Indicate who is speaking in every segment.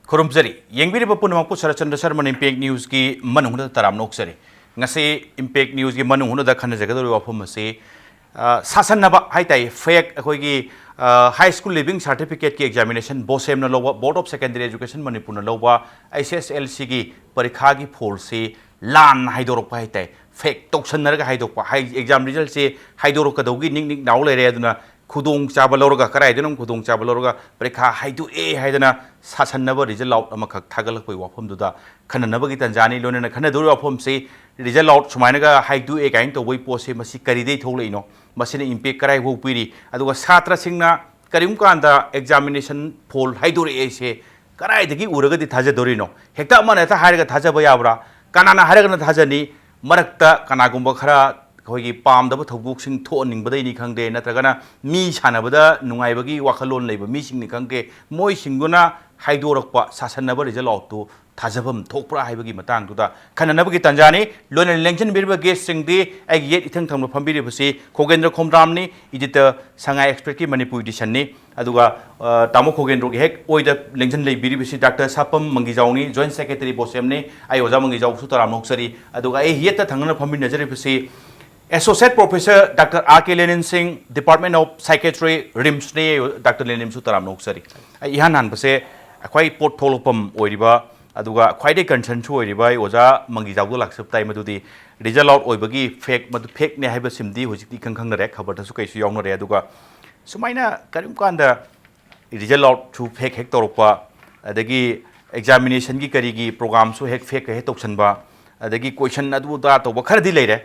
Speaker 1: खुरुमजरी येंबिरिबा पुनमकु Sharatchandra Sharma impact news की मनुंग तराम नोक्सरी ngase impact news gi manung hunu da khana jaga do wafum ase sasan naba haitai fake akoi gi high school living certificate ki examination BOSEM na lowa board of secondary education manipur na lowa SSLC gi parikha gi phol se lan haidorok pa haitai fake toksan na ga haidok pa exam result se haidorok ka dogi ning ning naw lere aduna khudong chaba loroga karai denum khudong chaba loroga parikha haidu haidana sasan naba result out ama khak thagalak poi wafum du da khana naba gi tanjani lone na khana do wafum se result out sumainaga haidu kain to woi pose masi karidei tholeino masina impact karai ho piri aduga satra singna karim kanda examination poll haidure se karai dagi uraga di thaja dorino hekta mana ta haraga thaja ba yabra kanana haraga na thajani marakta kanagumba khara khoi pam da thobuk sing thoning badai ni khangde natragana mi sanabada nungai bagi wakhalon leiba mi sing ni khangke moi singuna haidorakpa sasanaba result out to थाजबम थोकप्रा हाइबगी मतंग दुदा खननबगी तंजानी लोन लेंजन बिरबा गेस्ट सिंगदी आई येट इथंग थंग फंबिरि बसी खोगेंद्र खोमद्राम नि इदित संगाई एक्सपर्ट की मणिपुर एडिशन नि अदुगा तामो खोगेंद्र गे हेक ओइदा लेंजन ले बिरि बसी डॉक्टर सापम मंगिजाव नि जॉइंट सेक्रेटरी बोसेम नि आई ओजा मंगिजाव सु तराम नोक्सरी अदुगा ए येत थंगन फंबि नजरि बसी associate professor doctor R K Lenin Singh department of psychiatry RIMS ने डॉक्टर लेनिन सु तराम नोक्सरी इहान हान बसे अखोई पोर्ट थोलपम ओइरिबा अदुगा ख्वाइदे कंसर्न सु ओइरिबाय ओजा मंगिजावदो लाक्सब ताइ मदुदि रिजल्ट आउट ओइबगी फेक मदु फेक ने हाइबा सिमदि होजिकति खंखंग रे खबर तसु कैसु यावनो रे अदुगा सुमाइना करिम कांदा रिजल्ट आउट सु फेक हेक तोरपा अदगी एग्जामिनेशन की करिगी प्रोग्राम सु हेक फेक हे तोक्सनबा अदगी क्वेश्चन अदु दा तो खरदि लेरे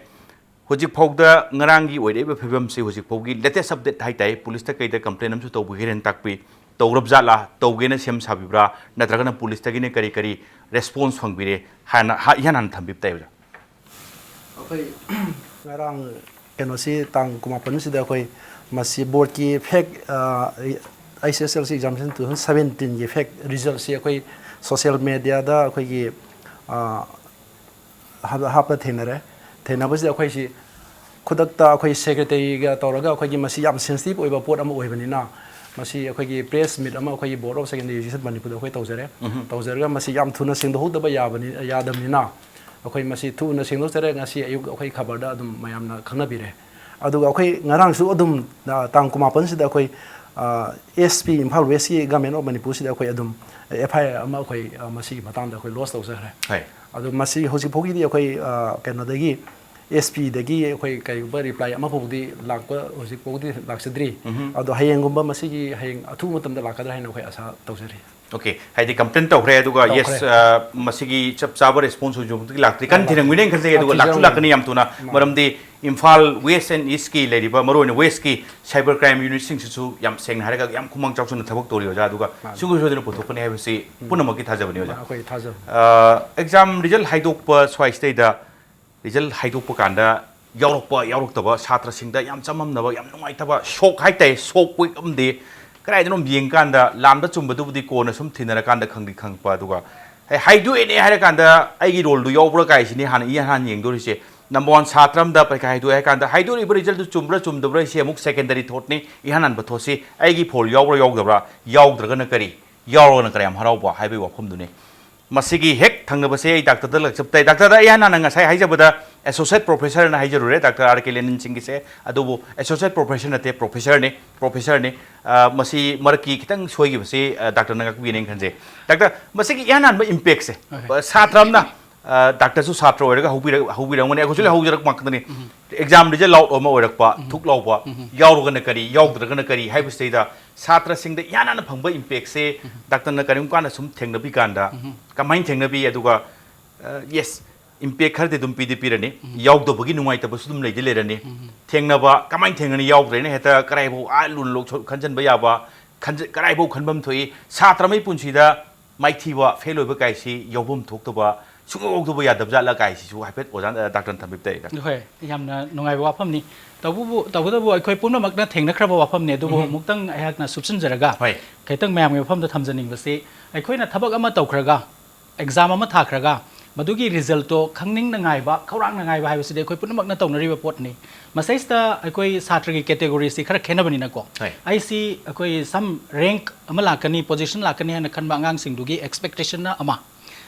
Speaker 1: होजिक फौदा ngrangi ओइरेबा फिबम से होजिक फौगी लेटेस्ट अपडेट हाइताइ पुलिस ता कैदा कंप्लेन हमसु तौबु हिरेन ताकपि तौरब जाला तौगेना सेम साबिब्रा नत्रगना पुलिस तगिने करी करी रेस्पॉन्स फंगबिरे हाना यान हान थंबिब ताइबा
Speaker 2: अखै ngरang केनोसी तांग कुमापन सिदा अखै मसी बोर्ड की फेक ICSLC एग्जामिनेशन 2017 की फेक रिजल्ट से अखै सोशल मीडिया दा अखै की हाप थेनरे थेनबसि अखै सि खुदकता अखै सेक्रेटरी गा तौरगा अखै की मसी याम सेंसिटिव ओइबा पोर्ट अमा ओइबनिना मसी अखोगी प्रेस मीट अमा अखोगी board of secondary education Manipur अखोई तौजरे तौजरगा मसी याम थुना सिंदोहदबा याबनि यादमनिना अखोई मसी थुना सिंदोजरे ngasi अयुक अखोई खबरदा अदुम मयामना खंगनाबिरे अदुगा अखोई ngarang su adum tang kumapan sida अखोई SP इम्फाल वेस्ट की गवर्नमेंट ऑफ मणिपुर सिदा अखोई अदुम FIR अमा अखोई मसी मतांदा अखोई लॉस तौजरे हाय अदु मसी होजि फोगी अखोई केनोदगी SP दगी अखोई कईबा रिप्लाई अमा फोगी लाकपा होजि फोगी लाक्सद्री अदो हयेंगुंबा मसीगी हयेंग अथु मतमदा लाकदरा हैन अखोई आशा तौजरी
Speaker 1: ओके हाइदि कंप्लेंट तौखरे अदुगा यस मसीगी चप चाबा रेस्पॉन्स होजुमति लाक्ति कन थिरंगमिनें खजे अदुगा लाक्सु लाकनि यामतुना मरमदि इम्फाल वेस्ट एंड ईस्ट की लेरिबा मरोइन वेस्ट की साइबर क्राइम यूनिट सिंगसु याम सेंग हारगा याम खुमंग चाउसुन थबक तोरि ओजा अदुगा सुगु सोदन पुथोकनि हाइबसि पुनमकि थाजबनि ओजा
Speaker 2: अखोई थाजब
Speaker 1: एग्जाम रिजल्ट हाइदोकपा स्वाइ स्टेदा रिजल्ट हाइदोकपा कांदा यावरक्तबा छात्र सिंगदा याम चममनबा याम नुंगाइतबा शोक हाइताइ शोक वेक अमदे कराइदनो बियंग कांदा लामदा चुंबदुबुदि कोना सुम थिनरा कांदा खंगदि खंगपा अदुगा हाइदु एने हारा कांदा आइगी रोल दु यावब्रा काइसिनि हान इ हान येंगदोरिसे नंबर 1 छात्रम दा परीक्षा हाइदु है कांदा हाइदु रि रिजल्ट चुंब्रा चुंदब्रा से अमुक सेकेंडरी थॉटनि इ हानन बथोसि आइगी फोल यावब्रा यावदब्रा यावद्रगना करी यावरगना करी हम हरावबा हाइबे वाफमदुने मसीगी हेक थंगबसे डॉक्टर द लक्सपतै डॉक्टर याना नंगासाय हाइजबदा एसोसिएट प्रोफेसर ना हाइजरुरे doctor R K Lenin Singh से अदुबो एसोसिएट प्रोफेसर नते प्रोफेसर ने मसी मरकी खितंग सोइगिबसे डॉक्टर नंगा कुबिने खनजे डॉक्टर मसीगी याना इंपैक्ट से छात्रमना डॉक्टर सु छात्र ओरगा हौबिरंगने एक्चुअली हौजरक माकदने एग्जाम रिजल्ट आउट ओमा ओरकपा थुक लौबा यावरगना करी यावद्रगना करी हाइबसेदा छात्र सिंह द याना फंगबा इंपैक्ट से डॉक्टर न करिम काना सुम थेंगनबी कांदा कमाइन थेंगनबी अदुगा यस इंपैक्ट खरदे दुम पीदि पिरने यावदबगी नुंगाइतब सुदुम लेदि लेरने थेंगनबा कमाइन थेंगने यावद्रेने हेता कराइबो आ लुन लोक खंजनबा याबा कराइबो खनबम थोई छात्रमै पुंसीदा माइथीबा फेल होइबा काइसी यावबम थोक्तबा सुगौदबा यादबजाला काइसी हाइफेट ओजान डॉक्टर थंबिबते
Speaker 3: होय यामना नुंगाइबा वाफमनि तबुबु अखोय पुनमकना थेंनख्रबा वाफमने दुबु मुक्तंग अयहाकना सुबसनजरगा खैतंग मयाम वाफमदा थमजनिंगबसे अखोयना थबक अमा तौख्रगा एग्जाम अमा थाख्रगा ꯃꯗꯨꯒꯤ ꯔꯤꯖꯜꯇꯣ ꯈꯪꯅꯤꯡꯅ ꯉꯥꯏꯕ ꯈꯧꯔꯥꯡꯅ ꯉꯥꯏꯕ ꯍꯥꯏꯕꯁꯤꯗꯤ ꯑꯩꯈꯣꯏ ꯄꯨꯝꯅꯃꯛꯅ ꯇꯧꯅꯔꯤꯕ ꯄꯣꯠꯅꯤ ꯃꯁꯩꯁꯤꯗ ꯑꯩꯈꯣꯏ ꯁꯥꯇ꯭ꯔꯒꯤ ꯀꯦꯇꯦꯒꯣꯔꯤꯁꯤ ꯈꯔ ꯈꯦꯠꯅꯕꯅꯤꯅꯀꯣ ꯑꯩꯁꯤ ꯑꯩꯈꯣꯏ ꯁꯝ ꯔꯦꯡꯛ ꯑꯃ ꯂꯥꯛꯀꯅꯤ ꯄꯣꯖꯤꯁꯟ ꯂꯥꯛꯀꯅꯤ ꯍꯥꯏꯅ ꯈꯟꯕ ꯑꯉꯥꯡꯁꯤꯡꯗꯨꯒꯤ ꯑꯦꯛꯁꯄꯦꯛꯇꯦꯁꯟꯅ ꯑꯃ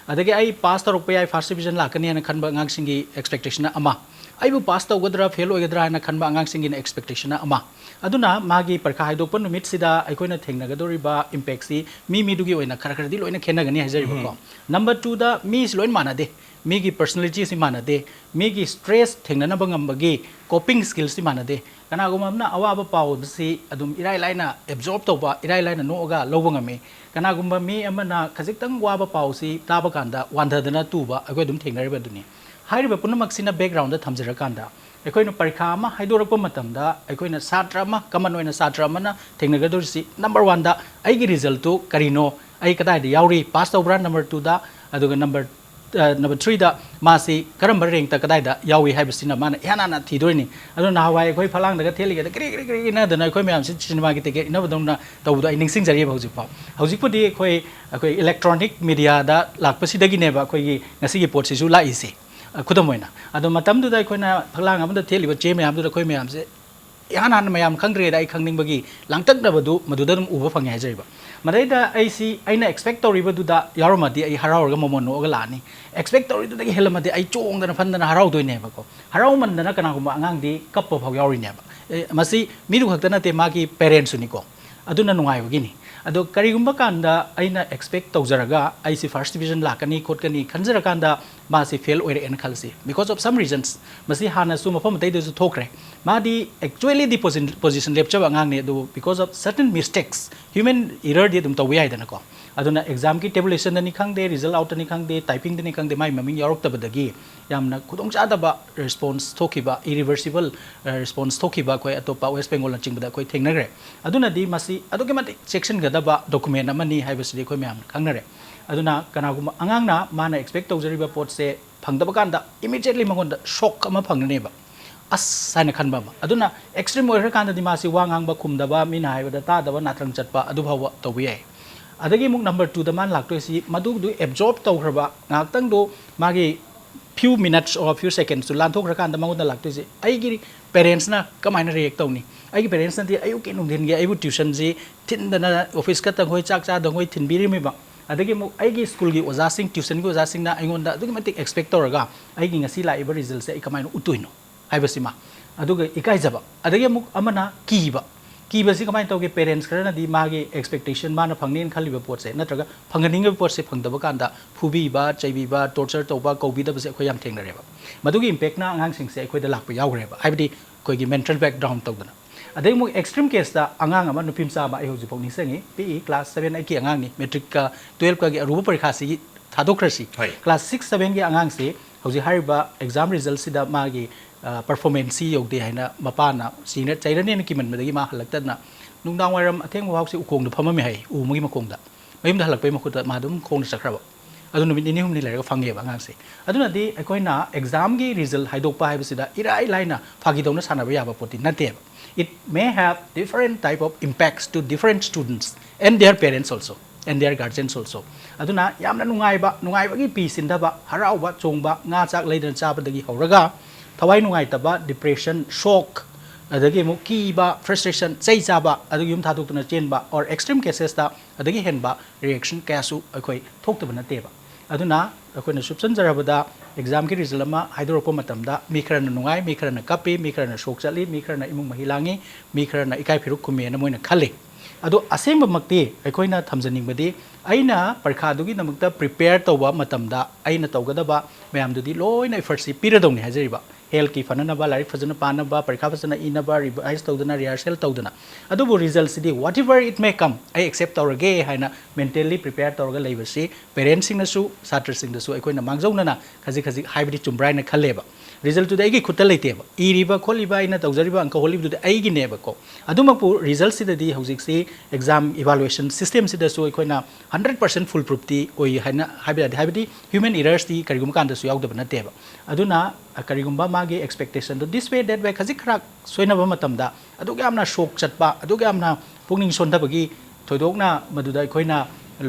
Speaker 3: ꯑꯗꯒꯤ ꯑꯩ ꯄꯥꯁ ꯇꯧꯔꯛꯄ ꯌꯥꯏ ꯐꯥꯔꯁꯠ ꯗꯤꯕꯤꯖꯟ ꯂꯥꯛꯀꯅꯤ ꯍꯥꯏꯅ ꯈꯟꯕ ꯑꯉꯥꯡꯁꯤꯡꯒꯤ ꯑꯦꯛꯁꯄꯦꯛꯇꯦꯁꯟꯅ ꯑꯃ ꯑꯩꯕꯨ ꯄꯥꯁ ꯇꯧꯒꯗ꯭ꯔꯥ ꯐꯦꯜ ꯑꯣꯏꯒꯗ꯭ꯔꯥ ꯍꯥꯏꯅ ꯈꯟꯕ ꯑꯉꯥꯡꯁꯤꯡꯒꯤꯅ ꯑꯦꯛꯁꯄꯦꯛꯇꯦꯁꯟꯅ ꯑꯃ ꯑꯗꯨꯅ ꯃꯥꯒꯤ ꯄꯔꯤꯈꯥ ꯍꯥꯏꯗꯣꯛꯄ ꯅꯨꯃꯤꯠꯁꯤꯗ ꯑꯩꯈꯣꯏꯅ ꯊꯦꯡꯅꯒꯗꯧꯔꯤꯕ ꯏꯝꯄꯦꯛꯁꯤ ꯃꯤꯗꯨꯒꯤ ꯑꯣꯏꯅ ꯈꯔꯗꯤ ꯂꯣꯏꯅ ꯈꯦꯠꯅꯒꯅꯤ ꯍꯥꯏꯖꯔꯤꯕꯀꯣ ꯅꯝꯕꯔ 2ꯗ ꯃꯤꯁꯤ ꯂꯣꯏꯅ ꯃꯥꯟꯅꯗꯦ ꯃꯤꯒꯤ ꯄꯔꯁꯣꯅꯦꯂꯤꯇꯤꯁꯤ ꯃꯥꯟꯅꯗꯦ ꯃꯤꯒꯤ ꯁ꯭ꯇ꯭ꯔꯦꯁ ꯊꯦꯡꯅꯅꯕ ꯉꯝꯕꯒꯤ ꯀꯣꯄꯤꯡ ꯁ꯭ꯀꯤꯜꯁꯤ ꯃꯥꯟꯅꯗꯦ ꯀꯅꯥꯒꯨꯝꯕ ꯑꯃꯅ ꯑꯋꯥꯕ ꯄꯥꯎꯕꯁꯤ ꯑꯗꯨꯝ ꯏꯔꯥꯏ ꯂꯥꯏꯅ ꯑꯦꯕꯖꯣꯔꯕ ꯇꯧꯕ ꯏꯔꯥꯏ ꯂꯥꯏꯅ ꯅꯣꯛꯑꯒ ꯂꯧꯕ ꯉꯝꯃꯤ ꯀꯅꯥꯒꯨꯝꯕ ꯃꯤ ꯑꯃꯅ ꯈꯖꯤꯛꯇꯪ ꯋꯥꯕ ꯄꯥꯎꯁꯤ ꯇꯥꯕ ꯀꯥꯟꯗ ꯋꯥꯟꯊꯗꯅ ꯇꯨꯕ ꯑꯩꯈꯣꯏ ꯑꯗꯨꯝ ꯊꯦꯡꯅꯔꯤꯕꯗꯨꯅꯤ ꯍꯥꯏꯔꯤꯕ ꯄꯨꯝꯅꯃꯛꯁꯤꯅ ꯕꯦꯛꯒ꯭ꯔꯥꯎꯟꯗ ꯊꯝꯖꯔꯀꯥꯟꯗ ꯑꯩꯈꯣꯏꯅ ꯄꯔꯤꯈꯥ ꯑꯃ ꯍꯥꯏꯗꯣꯔꯛꯄ ꯃꯇꯝꯗ ꯑꯩꯈꯣꯏꯅ ꯁꯥꯇ꯭ꯔ ꯑꯃ ꯀꯃꯟ ꯑꯣꯏꯅ ꯁꯥꯇ꯭ꯔ ꯑꯃꯅ ꯊꯦꯡꯅꯒꯗꯧꯔꯤꯁꯤ ꯅꯝꯕꯔ 1ꯗ ꯑꯩꯒꯤ ꯔꯤꯖꯜꯇꯨ ꯀꯔꯤꯅꯣ ꯑꯩ ꯀꯗꯥꯏꯗ ꯌꯥꯎꯔꯤ ꯄꯥꯁ ꯇꯧꯕ꯭ꯔꯥ ꯅꯝꯕꯔ 2ꯗ ꯑꯗꯨꯒ ꯅꯝꯕर 3ꯗ ꯃꯥꯁꯤ ꯀꯔꯝꯕ ꯔꯦꯡꯛꯇ ꯀꯗꯥꯏꯗ ꯌꯥꯎꯏ ꯍꯥꯏꯕꯁꯤꯅ ꯃꯥꯅ ꯏꯍꯥꯟ ꯍꯥꯟꯅ ꯊꯤꯗꯣꯏꯅꯤ ꯑꯗꯨ ꯅꯍꯥꯟꯋꯥꯏ ꯑꯩꯈꯣꯏ ꯐꯂꯥꯡꯗꯒ ꯊꯦꯜꯂꯤꯉꯩꯗ ꯀꯔꯤ ꯏꯟꯅꯗꯅ ꯑꯩꯈꯣꯏ ꯃꯌꯥꯝꯁꯤ ꯁꯤꯅꯦꯃꯥꯒꯤ ꯇꯤꯀꯦꯠ ꯏꯟꯅꯕꯗꯧꯅ ꯇꯧꯕꯗꯣ ꯑꯩ ꯅꯤꯡꯁꯤꯡꯖꯔꯤꯕ ꯍꯧꯖꯤꯛꯐꯥꯎ ꯍꯧꯖꯤꯛꯄꯨꯗꯤ ꯑꯩꯈꯣꯏ ꯏꯂꯦꯛꯇ꯭ꯔꯣꯅꯤꯛ ꯃꯤꯗꯤꯌꯥꯗ ꯂꯥꯛꯄꯁꯤꯗꯒꯤꯅꯦꯕ ꯑꯩꯈꯣꯏꯒꯤ ꯉꯁꯤꯒꯤ ꯄꯣꯠꯁꯤꯁꯨ ꯂꯥꯛꯏꯁꯤ ꯈꯨꯗꯝ ꯑꯣꯏꯅ ꯑꯗꯣ ꯃꯇꯝꯗꯨꯗ ꯑꯩꯈꯣꯏꯅ ꯐꯛꯂꯥꯡ ꯑꯃꯗ ꯊꯦꯠꯂꯤꯕ ꯆꯦ ꯃꯌꯥꯝꯗꯨꯗ ꯑꯩꯈꯣꯏ ꯃꯌꯥꯝꯁꯦ ꯏꯍꯥꯟ ꯍꯥꯟꯅ ꯃꯌꯥꯝ ꯈꯪꯗ꯭ꯔꯦꯗ ꯑꯩ ꯈꯪꯅꯤꯡꯕꯒꯤ ꯂꯥꯡꯇꯛꯅꯕꯗꯨ ꯃꯗꯨꯗ ꯑꯗꯨꯝ ꯎꯕ ꯐꯪꯉꯦ ꯍꯥꯏꯖꯔꯤꯕ ꯃꯗꯩꯗ ꯑꯩꯅ ꯑꯦꯛꯁꯄꯦꯛ ꯇꯧꯔꯤꯕꯗꯨꯗ ꯌꯥꯎꯔꯝꯃꯗꯤ ꯑꯩ ꯍꯔꯥꯎꯔꯒ ꯃꯃꯣꯟ ꯅꯣꯛꯑꯒ ꯂꯥꯛꯑꯅꯤ ꯑꯦꯛꯁꯄꯦꯛ ꯇꯧꯔꯤꯗꯨꯗꯒꯤ ꯍꯦꯜꯂꯝꯃꯗꯤ ꯑꯩ ꯆꯣꯡꯗꯅ ꯐꯟꯗꯅ ꯍꯔꯥꯎꯗꯣꯏꯅꯦꯕꯀꯣ ꯍꯔꯥꯎꯃꯟꯗꯅ ꯀꯅꯥꯒꯨꯝꯕ ꯑꯉꯥꯡꯗꯤ ꯀꯞꯄ ꯐꯥꯎ ꯌꯥꯎꯔꯤꯅꯦꯕ ꯃꯁꯤ ꯃꯤꯗꯨ ꯈꯛꯇ ꯅꯠꯇꯦ ꯃꯥꯒꯤ ꯄꯦꯔꯦꯟꯁꯁꯨꯅꯤꯀꯣ ꯑꯗꯨꯅ ꯅꯨꯡꯉꯥꯏꯕꯒꯤꯅꯤ ꯑꯗꯣ ꯀꯔꯤꯒꯨꯝꯕ ꯀꯥꯟꯗ ꯑꯩꯅ ꯑꯦꯛꯁꯄꯦꯛ ꯇꯧꯖꯔꯒ ꯑꯩꯁꯤ ꯐꯥꯔꯁꯠ ꯗꯤꯕꯤꯖꯟ ꯂꯥꯛꯀꯅꯤ ꯈꯣꯠꯀꯅꯤ ꯈꯟꯖꯔꯀꯥꯟꯗ ꯃꯥꯁꯤ ꯐꯦꯜ ꯑꯣꯏꯔꯛꯑꯦꯅ ꯈꯜꯂꯁꯤ ꯕꯤꯀꯣꯖ ꯑꯣꯐ ꯁꯝ ꯔꯤꯖꯟꯁ ꯃꯁꯤ ꯍꯥꯟꯅꯁꯨ ꯃꯐꯝ ꯑꯇꯩꯗꯁꯨ ꯊꯣꯛꯈ꯭ꯔꯦ ꯃꯥꯗꯤ ꯑꯦꯛꯆꯨꯑꯦꯂꯤꯗꯤ ꯄꯣꯖꯤꯁꯟ ꯂꯦꯞꯆꯕ ꯑꯉꯥꯡꯅꯤ ꯑꯗꯨꯕꯨ ꯕꯤꯀꯣꯖ ꯑꯣꯐ ꯁꯔꯇꯟ ꯃꯤꯁꯇꯦꯛꯁ ꯍ꯭ꯌꯨꯃꯦꯟ ꯏꯔꯔꯗꯤ ꯑꯗꯨꯝ ꯇꯧꯕ ꯌꯥꯏꯗꯅꯀꯣ ꯑꯗꯨꯅ ꯑꯦꯛꯖꯥꯝꯒꯤ ꯇꯦꯕꯨꯂꯦꯁꯟꯗꯅꯤ ꯈꯪꯗꯦ ꯔꯤꯖꯜ ꯑꯥꯎꯠꯇꯅꯤ ꯈꯪꯗꯦ ꯇꯥꯏꯄꯤꯡꯗꯅꯤ ꯈꯪꯗे ꯃꯥꯏ ꯃꯃꯤꯡ ꯌꯥꯎꯔꯛꯇꯕꯗꯒꯤ ꯌꯥꯝꯅ ꯈꯨꯗꯣꯡꯆꯥꯗꯕ ꯔꯦꯁꯄꯣꯟꯁ ꯊꯣꯛꯈꯤꯕ ꯏꯔꯤꯚꯔꯁꯤꯕꯜ ꯔꯦꯁꯄꯣꯟꯁ ꯊꯣꯛꯈꯤꯕ ꯑꯩꯈꯣꯏ ꯑꯇꯣꯞꯄ ꯋꯦꯁ ꯕꯦꯡꯒꯣꯜꯅ ꯆꯤꯡꯕꯗ ꯑꯩꯈꯣꯏ ꯊꯦꯡꯅꯈ꯭ꯔꯦ ꯑꯗꯨꯅꯗꯤ ꯃꯁꯤ ꯑꯗꯨꯛꯀꯤ ꯃꯇꯤꯛ ꯆꯦꯛꯁꯤꯟꯒꯗꯕ ꯗꯣꯀꯨꯃꯦꯟ ꯑꯃꯅꯤ ꯍꯥꯏꯕꯁꯤꯗꯤ ꯑꯩꯈꯣꯏ ꯃꯌꯥꯝꯅ ꯈꯪꯅꯔꯦ ꯑꯗꯨꯅ ꯀꯅꯥꯒꯨꯝꯕ ꯑꯉꯥꯡꯅ ꯃꯥꯅ ꯑꯦꯛꯁꯄꯦꯛ ꯇꯧꯖꯔꯤꯕ ꯄꯣꯠꯁꯦ ꯐꯪꯗꯕ ꯀꯥꯟꯗ ꯏꯃꯤꯗꯤꯌꯦꯠꯂꯤ ꯃꯉꯣꯟꯗ ꯁꯣꯛ ꯑꯃ ꯐꯪꯒꯅꯦꯕ ꯑꯁ ꯍꯥꯏꯅ ꯈꯟꯕ ꯑꯃ ꯑꯗꯨꯅ ꯑꯦꯛꯁꯇ꯭रीम ꯑꯣꯏꯈ꯭ꯔꯀꯥꯟꯗꯗꯤ ꯃꯥꯁꯤ ꯋꯥ ꯉꯥꯡꯕ ꯈꯨꯝꯗꯕ ꯃꯤꯅ ꯍꯥꯏꯕꯗ ꯇꯥꯗꯕ ꯅꯥꯇ꯭ꯔꯪ ꯆꯠꯄ ꯑꯗꯨ ꯐꯥꯎꯕ ꯇꯧꯕ ꯌꯥꯏ ꯑꯗꯒꯤ ꯑꯃꯨꯛ ꯅꯝꯕꯔ 2ꯗ ꯃꯥꯅ ꯂꯥꯛꯇꯣꯏꯁꯤ ꯃꯗꯨꯗꯨ ꯑꯦꯕꯖꯣꯔꯕ ꯇꯧꯈ꯭ꯔꯕ ꯉꯥꯏꯍꯥꯛꯇꯪꯗꯣ ꯃꯥꯒꯤ few minutes or few seconds ꯂꯥꯟꯊꯣꯛꯈ꯭ꯔꯀꯥꯟꯗ ꯃꯉꯣꯟꯗ ꯂꯥꯛꯇꯣꯏꯁꯤ ꯑꯩꯒꯤ ꯄꯦꯔꯦꯟꯁꯅ ꯀꯃꯥꯏꯅ ꯔꯤꯌꯦꯛ ꯇꯧꯅꯤ ꯑꯩꯒꯤ ꯄꯦꯔꯦꯟꯁꯅꯗꯤ ꯑꯌꯨꯛꯀꯤ ꯅꯨꯡꯊꯤꯟꯒꯤ ꯑꯩꯕꯨ ꯇ꯭ꯌꯨꯁꯟꯁꯤ ꯊꯤꯟꯗꯅ ꯑꯣꯐꯤꯁ ꯈꯛꯇꯪ ꯆꯥꯛ ꯆꯥꯗꯪ ꯊꯤꯟꯕꯤꯔꯝꯃꯤꯕ ꯑꯗꯒꯤ ꯑꯃꯨꯛ ꯑꯩꯒꯤ ꯁ꯭ꯀꯨꯜꯒꯤ ꯑꯣꯖꯥꯁꯤꯡ ꯇ꯭ꯌꯨꯁꯟꯒꯤ ꯑꯣꯖꯥꯁꯤꯡꯅ ꯑꯩꯉꯣꯟꯗ ꯑꯗꯨꯛꯀꯤ ꯃꯇꯤꯛ ꯑꯦꯛꯁꯄꯦꯛ ꯇꯧꯔꯒ ꯑꯩꯒꯤ ꯉꯁꯤ ꯂꯥꯛꯏꯕ ꯔꯤꯖꯜꯁꯦ ꯑꯩ ꯀꯃꯥꯏꯅ ꯎꯠꯇꯣꯏꯅꯣ ꯍꯥꯏꯕꯁꯤꯃ ꯑꯗꯨꯒ ꯏꯀꯥꯏꯖꯕ ꯑꯗꯒꯤ ꯑꯃꯨꯛ ꯑꯃꯅ ꯀꯤꯕꯁꯤ ꯀꯃꯥꯏꯅ ꯇꯧꯒꯦ ꯄꯦꯔꯦꯟꯁ ꯈꯔꯅꯗꯤ ꯃꯥꯒꯤ ꯑꯦꯛꯁꯄꯦꯛꯇꯦꯁꯟ ꯃꯥꯅ ꯐꯪꯅꯦꯅ ꯈꯜꯂꯤꯕ ꯄꯣꯠꯁꯦ ꯅꯠꯇ꯭ꯔꯒ ꯐꯪꯍꯟꯅꯤꯡꯉꯤꯕ ꯄꯣꯠꯁꯦ ꯐꯪꯗꯕ ꯀꯥꯟꯗ ꯐꯨꯕꯤꯕ ꯆꯩꯕꯤꯕ ꯇꯣꯔꯆꯔ ꯇꯧꯕ ꯀꯧꯕꯤꯗꯕꯁꯦ ꯑꯩꯈꯣꯏ ꯌꯥꯝ ꯊꯦꯡꯅꯔꯦꯕ ꯃꯗꯨꯒꯤ ꯏꯝꯄꯦꯛꯅ ꯑꯉꯥꯡꯁꯤꯡꯁꯦ ꯑꯩꯈꯣꯏꯗ ꯂꯥꯛꯄ ꯌꯥꯎꯈ꯭ꯔꯦꯕ ꯍꯥꯏꯕꯗꯤ ꯑꯩꯈꯣꯏꯒꯤ ꯃꯦꯟꯇꯦꯜ ꯕꯦꯛꯒ꯭ꯔꯥꯎꯟ ꯇꯧꯗꯅ ꯑꯗꯩ ꯑꯃꯨꯛ ꯑꯦꯛꯁꯇ꯭रीम ꯀꯦꯁꯇ ꯑꯉꯥꯡ ꯑꯃ ꯅꯨꯄꯤ ꯃꯆꯥ ꯑꯃ ꯑꯩ ꯍꯧꯖꯤꯛꯐꯥꯎ ꯅꯤꯡꯁꯤꯡꯉꯤ ꯄꯤꯛꯏ ꯀ꯭ꯂꯥꯁ 7 8ꯀꯤ ꯑꯉꯥꯡꯅꯤ ꯃꯦꯇ꯭ꯔꯤꯛꯀ 12ꯀꯒꯤ ꯑꯔꯨꯕ ꯄꯔꯤꯈꯥꯁꯤꯒꯤ ꯊꯥꯗꯣꯛꯈ꯭ꯔꯁꯤ ꯀ꯭ꯂꯥꯁ 6 7ꯒꯤ ꯑꯉꯥꯡꯁꯤ ꯍꯧꯖꯤꯛ ꯍꯥꯏꯔꯤꯕ ꯑꯦꯛꯖꯥꯝ ꯔꯤꯖꯜꯁꯤꯗ ꯃꯥꯒꯤ ꯄꯔꯐꯣꯔꯃꯦꯟꯁꯁꯤ ꯌꯧꯗꯦ ꯍꯥꯏꯅ ꯃꯄꯥꯅ ꯆꯩꯔꯅꯦꯅ ꯀꯤꯃꯟꯕꯗꯒꯤ ꯃꯥ ꯍꯜꯂꯛꯇꯗꯅ ꯅꯨꯡꯗꯥꯡ ꯋꯥꯏꯔꯝ ꯑꯊꯦꯡꯕ ꯐꯥꯎꯁꯤ ꯎꯈꯣꯡꯗ ꯐꯝꯃꯝꯃꯤ ꯍꯥꯏ ꯎ ꯑꯃꯒꯤ ꯃꯈꯣꯡꯗ ꯃꯌꯨꯝꯗ ꯍꯜꯂꯛꯄꯩ ꯃꯈꯨꯠꯇ ꯃꯥ ꯑꯗꯨꯝ ꯈꯣꯡꯅ ꯆꯠꯈ꯭ꯔꯕ ꯑꯗꯨ ꯅꯨꯃꯤꯠ 2 3 ꯂꯩꯔꯒ ꯐꯪꯉꯦꯕ ꯑꯉꯥꯡꯁꯦ ꯑꯗꯨꯅꯗꯤ ꯑꯩꯈꯣꯏꯅ ꯑꯦꯛꯖꯥꯝꯒꯤ ꯔꯤꯖꯜ ꯍꯥꯏꯗꯣꯛꯄ ꯍꯥꯏꯕꯁꯤꯗ ꯏꯔꯥꯏ ꯂꯥꯏꯅ ꯐꯥꯒꯤꯗꯧꯅ ꯁꯥꯟꯅꯕ ꯌꯥꯕ ꯄꯣꯠꯇꯤ ꯅꯠꯇꯦꯕ it may have different type of impacts to different students and their parents also and their guardians also aduna yamna nungaibagi pi sindaba harauba chongba nga chak leidana chabadagi horaga thawai nungai taba depression shock adagi mu kiba frustration chai chaba adagi yum thadukna chenba or extreme cases da adagi henba reaction kasu akoi thoktabana teba aduna akoina subsan jarabada exam ki result ama haidorokpa matamda mi kharana nungai mi kharana kapi mi kharana shok chali mi kharana imung mahilangi mi kharana ikai phiruk khume na moina khale ado asengba makti akoina thamjaningbadi aina parkha dugi namakta prepare tawba matamda aina tawgadaba mayamdudi loina effort si piradongni hajariba health ki fananaba larik fajana panaba parkha fajana inaba revise tawdana rehearsal tawdana adubu results di whatever it may come I accept tawrage haina mentally prepare tawraga leibasi parents sing nasu satra sing nasu akoina mangjauna khaji haibdi chumbraina khaleba result to aigi khutta leiteba iriba kholiba ina tawjariba anka holibu de aigi neba ko adumapu result sidadi hojik si exam evaluation system sidasu akoina 100% full proof ti oi haina haibdi human errors ti karigum kan da su yaudaba nateba aduna karigumba magi expectation to this way that way khaji khrak soinaba matamda aduga amna shock chatpa aduga amna pungning sondabagi thoidokna maduda akoina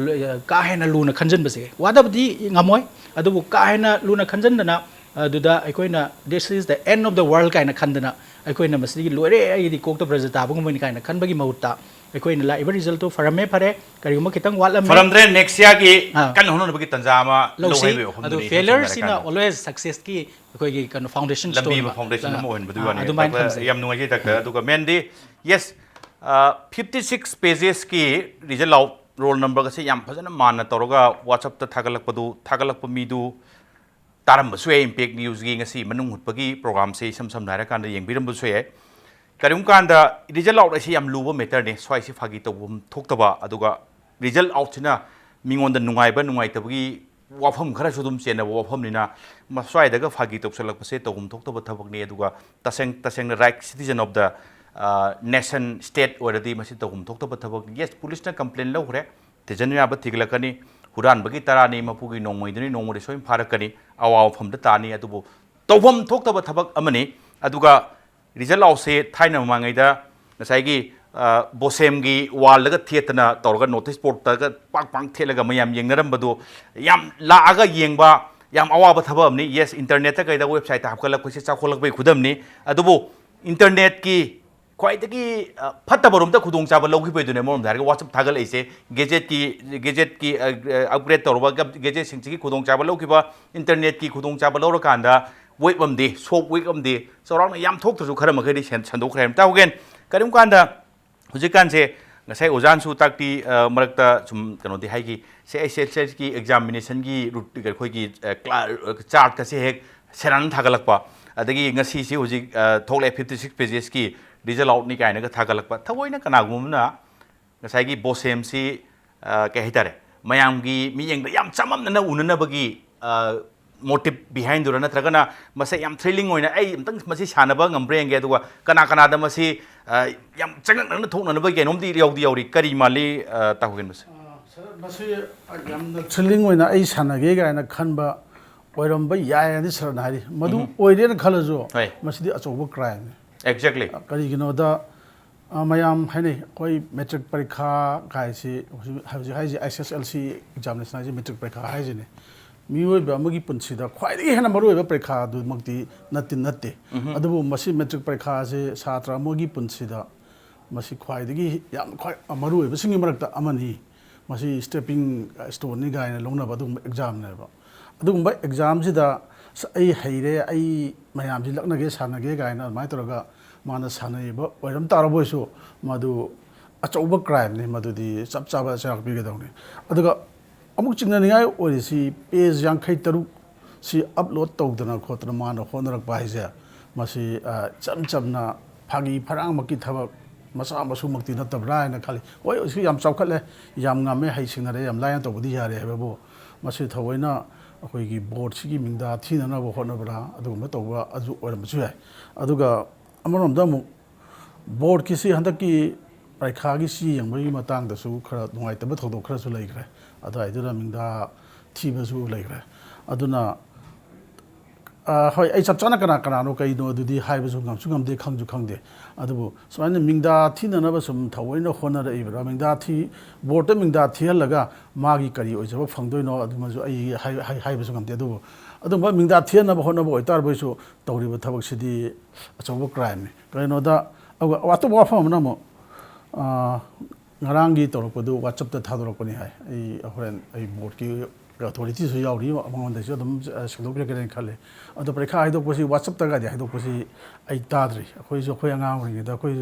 Speaker 3: का हेना Luna खंजन बसे वादबदी ngамoi adubu ka hena luna khanjandana aduda aikoina this is the end of the world kaina khandana aikoina masigi loire ai kokta prajata bungmoni kaina khanbagi mahutta aikoina la iba result to farame phare kariguma kitang walam
Speaker 1: faramdre next year ki kan hono bagi tanjama
Speaker 3: lo haibe adu failure sina always success ki aikoigi kan foundation stone
Speaker 1: lambi foundation mo hen badu ani yam nungai tak aduga mendi yes 56 pages ki result out roll number ka se yam phajana manna toroga whatsapp ta thagalakpa mi du taram baswe impact news gi ngasi manung hutpagi program se sam naira kan da yengbiram baswe karim kan da result out se yam luba meter ne swai se phagi tawum thoktaba aduga result out sina mingon da nungai tabagi wafam khara sudum chena wafam nina ma swai daga phagi toksalak se tawum thoktaba thabak ne aduga taseng right citizen of the nation state already masi tawum thoktaba thabak yes police na complain lo hre tejania ba thiglakani huran bagi tarani mapugi nongmoidani nongmode soim pharakani awaw famda tani adubu tawam thoktaba thabak amani aduga result ause thaina mangai da nasai gi bosem gi wall laga thietna torga notice board ta ga pak thelaga mayam yengnaram badu yam la aga yengba yam awaba thaba amni yes internet ta kai da website ta hapkala ko se chakholak bai khudam ni adubu internet ki ख्वाइदगी फत्तबरोमता खुदोंग Chaba लौखि बैदुने Moram Dharge WhatsApp थागल ऐसे gazette की upgrade तौरबा gazette सिंची खुदोंग चाबा लौखिबा internet की खुदोंग चाबा लौर कांदा web अमदे soap web अमदे चौराउन याम थोक्तसु खर मखैदि संदोखरेम ताउगेन करिम कांदा हुजिकान से ngasai ojan su takti marakta chum kano di haigi se SHC ki examination ki route ga khoi ki chart ka se hek seran thagalakpa adagi ngasi si huji thokle 56 pages ki result out ni kaina ka thagalakpa thawoina kana gumna ngasai gi bosem si ke hitare mayam gi mi yeng yam chamam na unana bagi motive behind dura natragana masai yam thrilling oina ai amtang masi sanaba ngambreng ge duwa kana da masi yam changak na thokna na bagi nomdi yaudi kari mali tahugen mas
Speaker 4: masi yam thrilling oina ai sanage ga na khanba oiram ba yai ani sarna hari madu oire na khalajo masi di achoba crime
Speaker 1: exactly
Speaker 4: kari gino da mayam haine koi metric parikha kai si haji SSLC examination ji metric parikha haji ne मियोब अमगी पुनसिदा ख्वाइदगी हेना मरुब परीक्षा दु मक्ति नत्ते अदुबु मसी metric परीक्षा से छात्र अमगी पुनसिदा मसी ख्वाइदगी याम ख्वाइ मरुब सिंगी मरक्ता अमनी मसी stepping stone नि गायना लोंना बदु exam नेबा अदुगुंबा exam सिदा आई हैरे आई मयाम जि लक्नगे सानगे गायना माय तोरगा माना सानैबा ओइरम तारबोसु मदु अचौब क्राइम ने मदुदी चप चाबा चाक बिगदौने अदुगा अमुक चिंगनियाय ओरिसी पेज यांखै तरुक सी अपलोड तौदना खोतना मान होनरक बाइजे मसी चम चमना फागी फरांग मकी थबक मसा मसु मक्ति नतबरा न खाली ओय उसकी याम चौखले याम ngaमे हाइसिंगरे याम लायन तौबदी यारे हेबो मसी थवैना अखोइगी बोर्ड सिगी मिंदा थिनना बो होनबरा अदुगुम तौबा अजु ओरमसु याय अदुगा अमरोमदा मु बोर्ड किसी हंदकी परीक्षागी सी यंबगी मतंगदसु खरा नुंगाइतबा थौदो खरासु लैग्रे अदाइदुना मिंदा थीबसु लैग्रे अदुना होय आई सब चाना कना कईनो अदुदी हाइबसु ngамसु ngamde khangju khangde अदुबु समान मिंदा थीननबा सुम थवैनो होनर इबरा मिंदा थी बोर्ड मिंदा थिहलगा मागी करी ओइजबा फंगदोइनो अदुमजु आई हाइबसु ngamde अदुबु अदुबा मिंदा थिहनबा होनबा ओइतारबसु तौरिबा थबकसिदी अचौबा क्राइम ने कइनोदा वातो वाफम नमो ngarang gi torokpadu WhatsApp ta thadorokpani hai ai horen ai board ki authority su yauri among da jodum shlogre karen khale ado parekha ai dokposi WhatsApp ta ga di ai dokposi ai tadri khoi jo khoi anga ori da khoi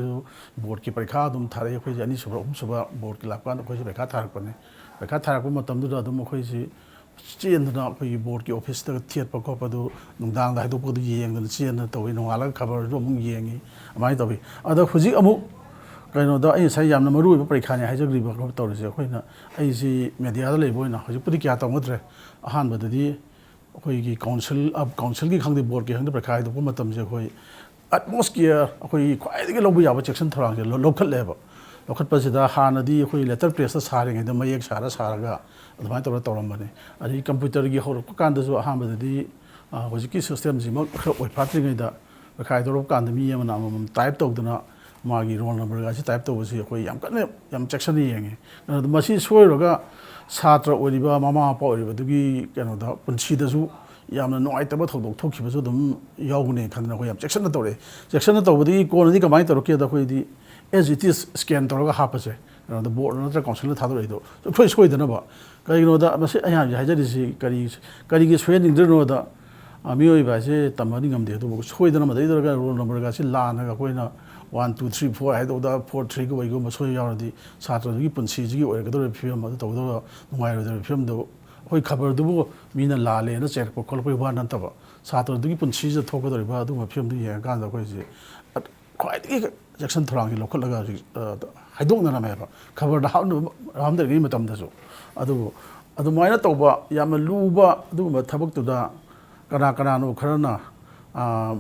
Speaker 4: board ki parekha dum thare khoi ani subra suba board ki lapkan khoi parekha tharakpani parekha tharakpa matam du dum khoi ji chen da khoi board ki office ta thiet pa ko padu nungdang da ai dokpodu yeng da chen na towi nongala khabar jo mung yengi amai tobi ado khuji amu कहीं अई सही याम मरुब परीक्षा ने हाइजग्रीब तौरसे अखोना अईसी media लेबोना हजिपुदी क्या तौद्रे अहानबददी अखोई council की खंगदे board की खंगदे परीक्षा हाइदोप मतमसे अखोई अटमोस्ट केयर अखोई ख्वाइदगी लौब याब चेक्शन थौरांग लौखटलेब लौखटपसिदा हानदी अखोई लेटर प्रेस सारिङैदा मयेक सारगा अदुमाय तौरमबने अदि कंप्यूटर की होरप कांदसु अहानबददी हजिकी सिस्टम जिमक ओइ फात्रिङैदा परीक्षा हाइदोप कांद मी यमना टाइप तौदना मागी रोल नंबर गासी टाइप तौबसी अखोई याम कन्ने याम सेक्शन येंगे मसी सोइरोगा छात्र ओरिबा मामा आपा ओरिबा दुगी केनोदा पुंसीदसु यामना नुआइतबा थौदोक थोखिबसु दम यावगने खनना अखोई याम सेक्शन तौरे सेक्शन तौबदी कोनदी कमाई तौरके दा अखोईदी एज इट इज स्कैन तौरगा हापसे द बोर्ड नत्र काउंसिल थादोइदो सोइ सोइदनबा करिनोदा मसे अयाम हाइजरिसि करिगी सोयनिंद्रनोदा मियोइबासे तमनि गमदे तो सोइदना मदैदरगा रोल नंबर गासी लानगा अखोइना 1 2 3 4 हाइदोदा 4 3 को वैगो मसोइ यावरदी छात्रदुगी पुंसीजिगी ओइरगदोर फिल्म अदु तौदो नुगाइरोदोर फिल्म दो अखोइ खबरदुबो मीना लालेना चेक कोलपै वा नंतबा छात्रदुगी पुंसीजे थोकदोरिबा अदु फिल्म दु येगांदा अखोइसे ख्वाइदगी जक्सन थोरांगी लोखलगा हाइदोंना मेबा खबर हामदगी मतमदसु अदुमाइना तौबा याम लुबा अदुमा थबक्तुदा कना कनानो खरना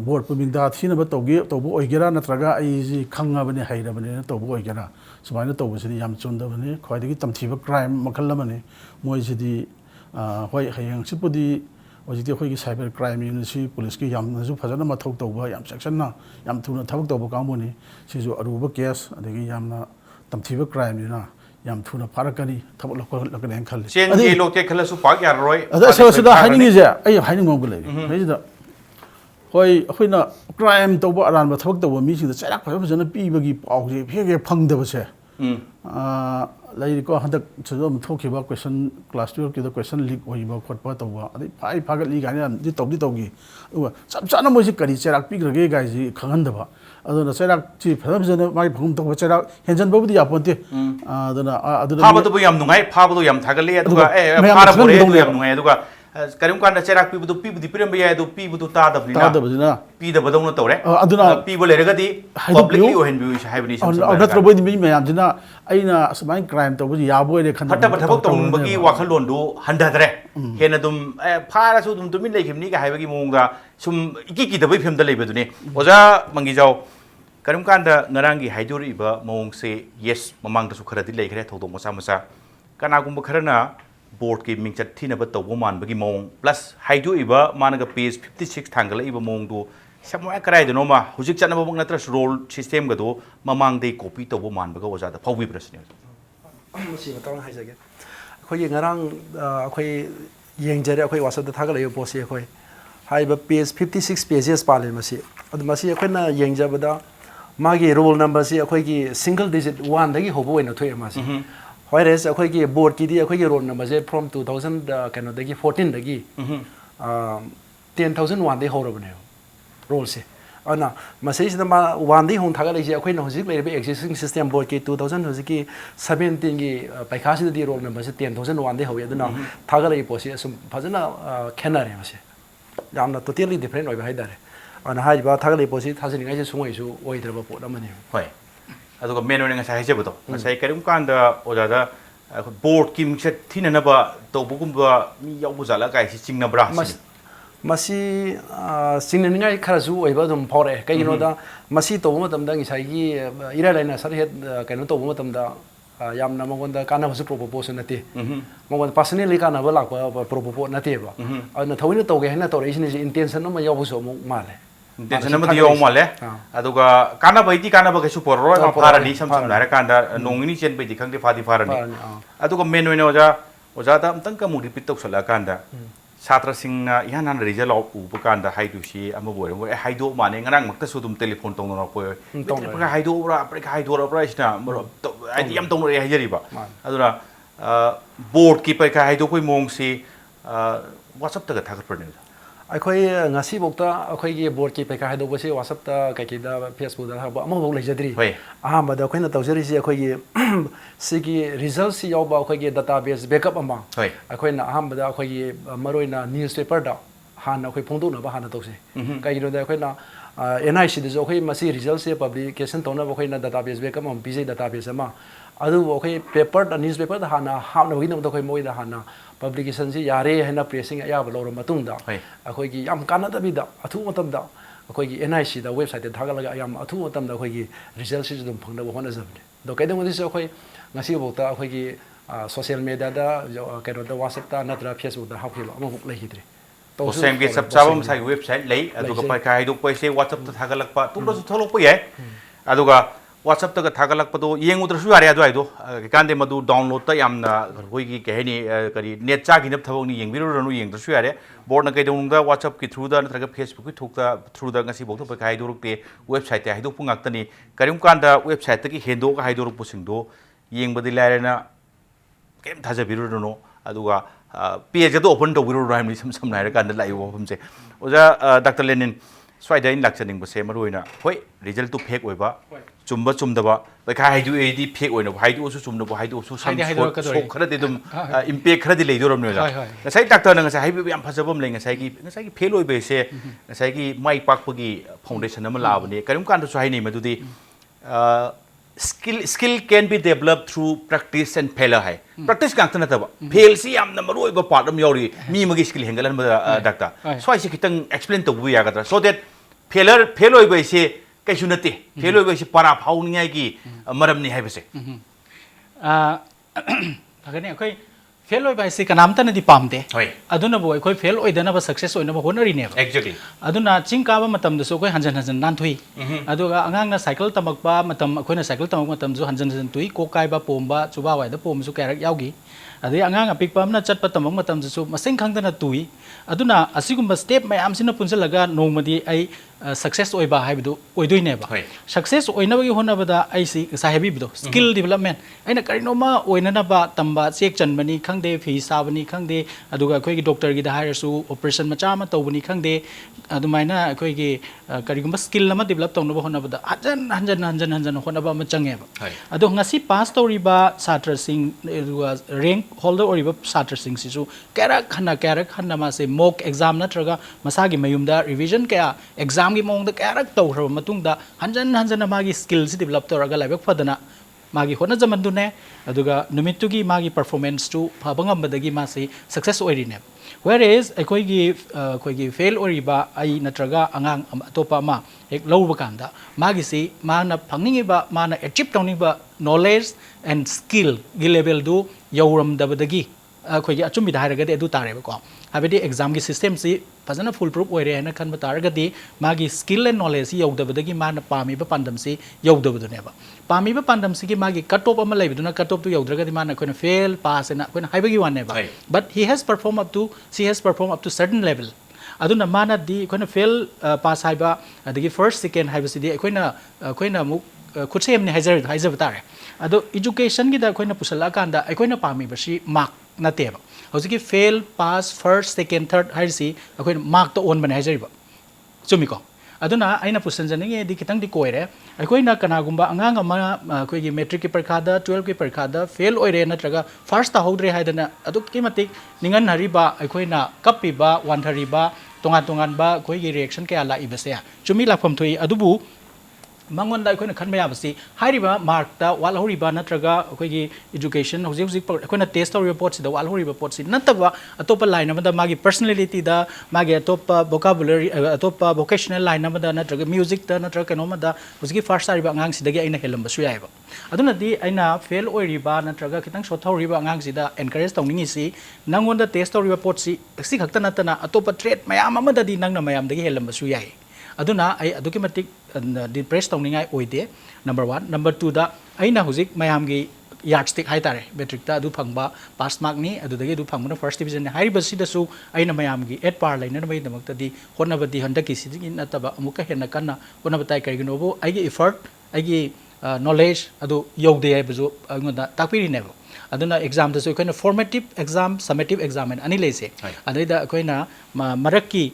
Speaker 4: बोर्ड पुमिंदा थीनब तौगे तौबो ओइगेरा नत्रगा आइजी खंगाबने हाइरबने तौबो ओइगेरा सुमाइना तौबसिदि याम चुंदबने ख्वाइदगी तमथीबा क्राइम मखलमने मोइसिदि होय हयंग सिपुदि होजिति अखोइगी साइबर क्राइम यूनिसी पुलिस की यामनसु फजना मथौ तौबा याम सेक्शनना याम थुना थबक तौबा कामोनी सिजु अरुबा केस अदगी यामना तमथीबा क्राइम निना याम थुना फारकनी थबक लकने खल
Speaker 1: चेंज लोके खलसु पाक यारोय
Speaker 4: अदा सदा हाइनिंगिजे अय हाइनिंग मगु लೈ हेजिदा होय अखोइना क्राइम तौबा अरानबा थबक तौबा मीसिंदा चराक फजना पीबगी पाउजे फेगे फंगदबसे लाइको हदक छजम थोखिबा क्वेश्चन क्लास 12 के क्वेश्चन लीक होइबा खोटबा तौबा अदि फाइ फागली गाने दि तौदी तौगी सब चाना मोइसे करी चराक पीग्रगे गाइजी खगनदबा अदुना चराक ची फजना माइ भंग तौबा चराक हेंजनबबुदि यापोंते अदुना
Speaker 1: फाबदुबु याम नुगाइ फाबदु याम थागले अदुगा फारबोरे याम नुगाइ अदुगा करिम कांदा चराक पीबुदि पिरम याय अदु पीबुदु तादबनिना पीदबदौन तौरे अदुना पीबो लेरगदि पब्लिकली ओहेनबि हाइबनि
Speaker 4: नत्र बोइदि मि मयामजिना अइना असमाइ क्राइम तौबुदि याबोइरे खन
Speaker 1: फटब थबक तौनबगी वाखलोंदु हंदादरे हेना दुम फारासु दुम तुमिन लेखिमनि का हाइबगी मोंगा सुम इकी दबै फिल्म द लेबदुनि ओजा मंगिजाव करिम कांदा नरांगी हाइदोरिबा मोंगसे यस ममांगदसु खरदि लेखरे थौदो मसा मसा कनागुंब खरना बोर्ड की मिंगचत थीनब तौबो मानबगी मोंग प्लस हाइदोइबा मानगा पेज 56 थांगलइबा मोंगदो समवा कराइदनोमा हुजिक चनबो नत्र रोल सिस्टम गदो ममांगदे कॉपी तौबो मानबगा ओजादा फावबि प्रश्न
Speaker 2: मसी बताव हाइजागे अखोई ngarang अखोई येंगजरे अखोई वासद थागलयो पोसे अखोई हाइबा पेज 56 पेजेस पाले मसी अद मसी अखोइना येंगजबदा मागी रोल नंबर से अखोई सिंगल डिजिट 1 दगी होबो ओइना थोय मासी Whereas अखोई बोर्ड की अखोई रोल नंबर से फ्रॉम 2000 कैनो दगी 14 दगी 10001 दे होरबने रोल से अना मसे से मा 1 दे हों थागा लेजे अखोई न होजिक लेबे एक्जिस्टिंग सिस्टम बोर्ड की 2000 होजिकी 17 की पैखासी दी रोल नंबर से 10001 दे होय अदुना थागा ले पोसी असम फजना खेनारे मसे यामना टोटली डिफरेंट ओइबा हाइदारे अना हाइबा थागा ले पोसी थाजनिङाइ से सुङैसु ओइद्रबा पोट अमने
Speaker 1: होय अदुगा मेन ओइना ngasai haijebdo ngasai करिम कांदा ओजादा बोर्ड की मिक्सर थीननबा तौबुगुंबा मी यावबु जाला गाइसि चिंगनब्रा
Speaker 2: मसी सिंगनिङाइ खरजु ओइबा दुम फौरे कइनोदा मसी तौबु मतमदा ngisai इरालाइना सरहेद कइनो तौबु मतमदा यामना मंगोंदा कानाबसु प्रोपोज नते मंगोंदा पर्सनली कानाबा लाकबा प्रोपोज नतेबा अदुना थौइना तौगे हैना तौरेसिनि इंटेंशन नमा यावबुसु मु माले
Speaker 1: intention amadi yong male aduga kana baiti kana ba kesu porro ma farani sam sam nara kanda nongini chen baiti khangde fadi farani aduga main oina oja da amtang ka mu repeat tok sala kanda satra singna ihan han result of uba kanda haidu si ama boy haidu mane ngarang makta su dum telephone tong no po ka haidu bra ka haidu bra isna ai yam tong no haijari ba aduna board ki pa ka haidu koi mong si whatsapp ta thagat pradne
Speaker 2: अखोई ngasi bokta अखोई की board की पैका हाइदो बसे WhatsApp ता ककी दा Facebook दा हबा अमो बोक लेजद्री अहम बदा अखोइना तौजरी से अखोई की सिगी रिजल्ट सी यावबा अखोई की डेटाबेस बैकअप अमा अखोइना अहम बदा अखोई की मरोइना न्यूज़पेपर दा हान अखोई फोंदोना बा हान तौसे कइनो दा अखोइना NIC दजो अखोई मसी रिजल्ट से पब्लिकेशन तौना अखोइना डेटाबेस बैकअप अम पीजे डेटाबेस अमा अदु अखोई पेपर दा न्यूज़पेपर दा हाना हावना वगिना अखोई मोइदा हाना publication से यारे हैना प्रेसिंग अयाब लौर मतुंगदा अखोई की याम कानादबिदा अथु मतमदा अखोई की NIC दा वेबसाइट थागलगा याम अथु मतमदा अखोई की रिजल्ट से दुम फंगदा होना जबने दो कइदो मदिस अखोई ngasi बोक्ता अखोई की सोशल मीडिया दा कइनो दा WhatsApp दा नत्रा Facebook दा हाफिलो अमुक लेखिद्रे तो
Speaker 1: सेम के सब चाबम साइ वेबसाइट लै अदुगा पाइ का हाइदो पैसे WhatsApp दा थागलकपा तुमदो थलोक पय अदुगा WhatsApp तक थागलकपदो येंगुद्रसु यारे अदुआइदो कांदे मदु डाउनलोड ता यामना होइगी कहेनी करी नेट चागिनब थबोनी येंगबिरुरनु येंगद्रसु यारे बोर्ड न कइदोंदा WhatsApp की थ्रू दा नत्रगा Facebook की थ्रू दा ngasi bokto pa haidorukte website te haidokpu ngaktani karim kanda website ki hendo ka haidorukpu singdo yengbadi lairena kem thaja birurunu aduga page ado open to biruru raimni sam naira kanda lai wofumse oja Dr. Lenin स्वाइदा इन लाक्चनिंग बसे मरुइना होय result तो fake ओइबा Chumba चुमदबा बैखा हाइदु एदी fake ओइनो हाइदु ओसु चुमदबो हाइदु ओसु सम सो खरदि दुम impact खरदि लेदोरमनो जा ngasai doctor न ngasai highway याम फजबम ले ngasai की fail ओइबे से ngasai की माइ पाकपगी फाउंडेशन अमा लाबने करिम कान तो हाइनि मदुदि skill can be developed through practice and failure hai practice kang tana taba fail si yam na maroi ba part am yori mi magi skill hengalan ba doctor so I se kitang explain to bu ya gadra so that fail oi ba se kai sunate fail oi ba se para phau ni ngai ki maram ni hai ba se
Speaker 3: agani akoi fail oi ba se kanam ta na di pamde aduna bo akoi fail oi dana ba success oi na ba honari ne
Speaker 1: exactly
Speaker 3: aduna ching ka ba matam da so akoi hanjan hanjan nan thui aduga angang na cycle tamak ba matam akoi na cycle tamak matam ju hanjan hanjan thui ko kai ba pomba chuba wai da pom su karak yaugi adai angang apik pam na chat pa tamak matam ju masing khang da na thui aduna asigumba step mai am sina punjalaga nongmadi ai success oi ba hai bidu oi doi ne ba success oi na ba gi hona ba da ai si sahibi bidu skill development aina karino ma oi na ba tamba chek chan bani khangde phi sabani khangde aduga khoi gi doctor gi da hire su operation macha ma tawbani khangde adumaina khoi gi karigumba skill lama develop tawna ba hona ba da hanjan hona ba ma change ba adu ngasi pass tori ba satra sing rank holder ori ba satra sing si su karak khana ma se mock exam na traga masagi mayumda revision kaya exam gi mong da karak taw hraba matung da hanjan magi skills develop toraga laibak fadana magi hona zaman du ne aduga numittu gi magi performance tu phabangam badagi ma se success ori ne whereas akoi gi fail ori ba ai natraga angang atopa ma ek lowba kanda magi si mana phangningi ba mana achieve tawning ba knowledge and skill gi level du yawram dabadagi khoi gi achumi da haraga de du tare ba ko habedi exam gi system si fazana full proof oire na khan ba taraga di magi skill and knowledge si yawdabadagi mana pami ba pandam si yawdabadu ne ba pami ba pandam si gi magi cut off ama leibiduna cut off tu yawdraga di mana koina fail pass na koina haibagi wan ne ba but she has performed up to certain level aduna mana di koina fail pass haiba adagi first second haiba si di koina mu khutsem ne haijar tare ado education gi da koina pusala kanda koina pami ba si mark na teba hojiki fail pass first second third haisi akoin mark to on bane hajariba chumi ko aduna aina pusanjani di kitang di koire akoina kanagumba angang ama koi gi metric ki parkha da 12 ki parkha da fail oire natraga first ta hodre haidana adu kimatik ningan hariba akoina kapi ba wanthari ba tongan ba koi gi reaction kaya la ibase chumi lapham thui adubu mangon da akoina khanma yabasi hairiba mark ta wal horiba natraga akoigi education hojik akoina test or report da wal horiba report si nataba atopa line amada magi personality da magi atopa vocabulary atopa vocational line amada natraga music da natraga kanoma da hojiki first ariba angang sidagi aina helamba su yaiba aduna di aina fail oiriba natraga kitang sothoriba angang sida encourage tawningi si nangonda test or report si si khakta natana atopa trait mayam amada di nangna mayam dagi helamba su yai aduna ai aduki matik depressed tawningai oide number 1 number 2 da aina hojik mayam gi yardstick hai tare metric ta adu phangba pass mark ni adudagi adu phangna first division ne hai basi da su aina mayam gi 8 par laina bai damakta di honabadi handaki sidigi nataba amuka henna kanna honabatai karigino bo ai gi effort ai gi knowledge adu yogde ai bazu angoda takpiri ne aduna exam da su koina formative exam summative exam ani leise adaida koina marakki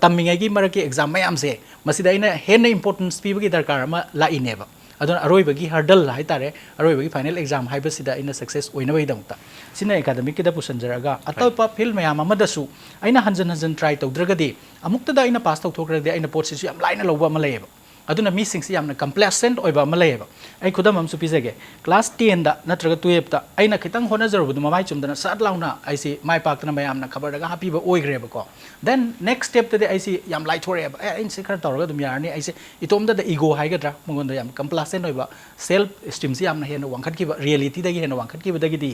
Speaker 3: tammingai gi maraki exam mayam se masida ina hena importance pibagi darkar ma la ineba aduna aroibagi hurdle hai tare aroibagi final exam haiba sida ina success oina bai damta sina academic ki da pusanjaraga atapa field mayam amada su aina hanjan try tawdragadi amukta da ina pass tawthragadi aina pot si yam laina loba ma leba aduna mi sing si yamna complacent oiba ma leba ai khudam am su pisage class 10 da natraga 12 ta aina khitang hona jarubu mamai chumdana sat launa ai si mai paktana mayam na khabar daga happy ba oigre ba ko then next step ta de ai si yam lai thore ba ai in se khar tawraga dum yarni ai se itom da ego hai gadra mongonda yam complacent oiba self esteem si yamna hena wangkhat ki ba reality da gi hena wangkhat ki ba da gi di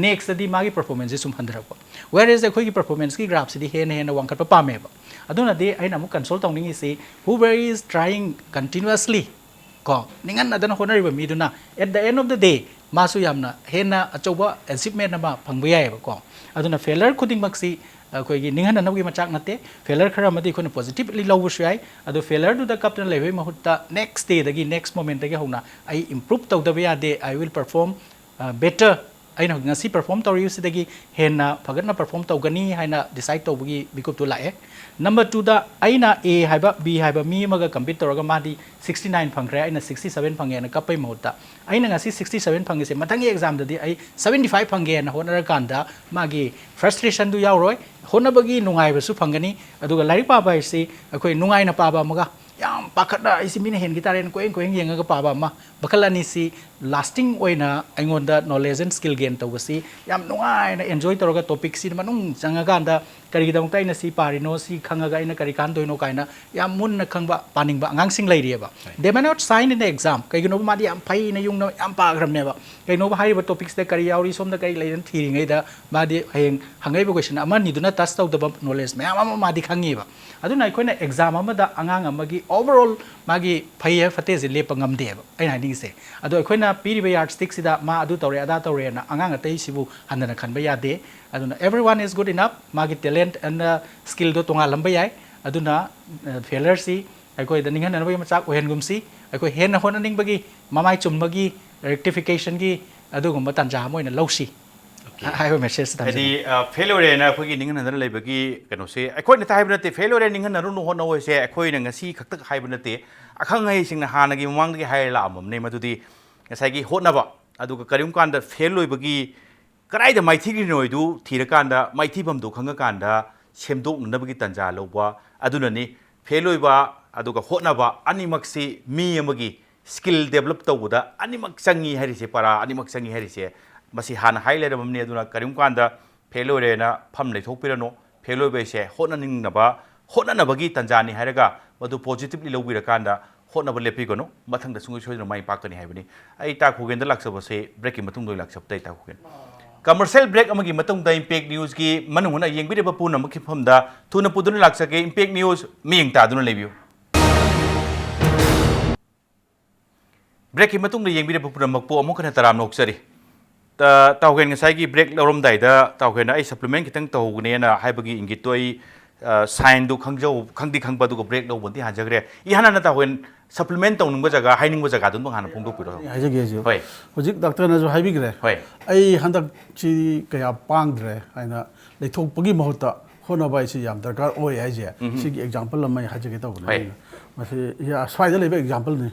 Speaker 3: next di magi performance sum handra ko whereas the khoi ki performance ki graph si di hena wangkhat pa pame ba aduna de aina mu consult tawning si whoever is trying continuously ko ningan adana honari ba mi duna at the end of the day masu yamna hena achoba achievement ama phangba yai ba ko aduna failure khuding maksi koi gi ningan na gi machak nate failure khara madi khona positively low shu yai adu failure du da captain lewe mahutta next day dagi next moment dagi hona I improve tau da ya de I will perform better aina ngasi perform tau use dagi hena phagana perform tau gani haina decide tau gi bikup tu lae number 2 da aina A haiba B haiba mi maga compete toraga madi 69 phangre aina 67 phange na kapai mahutta aina ngasi 67 phange se mathangi exam dadi ai 75 phange na honara kanda magi frustration du yauroi honabagi nungai basu phangani aduga larik pa ba isi akoi nungai na pa ba maga yam pakhada isi mina hen gitaren koeng yenga pa ba ma bakalani si lasting oina aingonda knowledge and skill gain tawasi yam nungai na enjoy toraga topic si manung janga ganda kari gidang tai na si parino si khangaga ina kari kan doino kaina yam mun na khangba paning ba angang sing lai ba they may not sign in the exam kai gino ma di am phai na yung na am pa gram ne ba kai no ba hai ba topics de kari yauri som da kai lai dan thiri ngai da ma di heng hangai ba question ama ni duna touch tau da knowledge me ama ma di khangi ba aduna aikoina exam ama da angang amagi overall magi phai fate je lepa ngam de ba aina ni se ado aikoina piri ba yardstick sida ma adu tore ada tore na angang atai sibu handana khan ba ya de aduna everyone is good enough magi talent and skill do tonga lamba yai aduna failure si aikoi da ningan na ba machak ohen gum si aikoi hen na hon ning bagi mamai chum bagi rectification gi adu gum tanja moi na lausi hai message ta
Speaker 1: di failure na khoi gi ningan na leibagi kano se aikoi na tai bnate failure ningan na ru no hon oi se aikoi na ngasi khaktak hai bnate akhang ngai sing na hana gi mang gi hai la amam ne madudi ngasai gi hotna ba adu karim kan da fail loi bagi karai da maithi gi noi du thira kan da maithi bam du khanga kan da semdok na bagi tanja loba aduna ni fail loi ba adu ka hotna ba animak si mi amagi skill develop tawuda animak changi hari se para animak changi hari se masi han highlight amne aduna karim kan da fail loi na pham lai thok pirano fail loi ba se hotna ning na bagi tanja ni haraga madu positively lobi ra kan da hotna ba lepi gono mathang da sungai choi na mai pakani haibani ai ta khogen da laksa ba se break ki matung doi laksa tai ta khogen commercial break amagi matung da impact news ki manung huna yengbi de puna makhi phomda thuna pudun laksa ke impact news miyeng ta duna lebiu break ki matung da yengbi de puna makpo amok kana taram nok sari ta tawgen ngasai gi break lorom dai da tawgen ai supplement kitang tawgne na haibagi ingi toi sign du khangjau khangdi khangba du break lo bonti hanjagre I hana na tawgen supplement tong nungba jaga haining ba jaga dun hana phongdok piro
Speaker 4: haijage jo
Speaker 1: hoi
Speaker 4: hojik doctor na jo haibigre
Speaker 1: hoi
Speaker 4: ai handak chi kaya pangdre aina leithok pagi mahuta hona bai si yam darkar oi haije sigi example lamai haijage taw ne mase ya swai da lebe example ne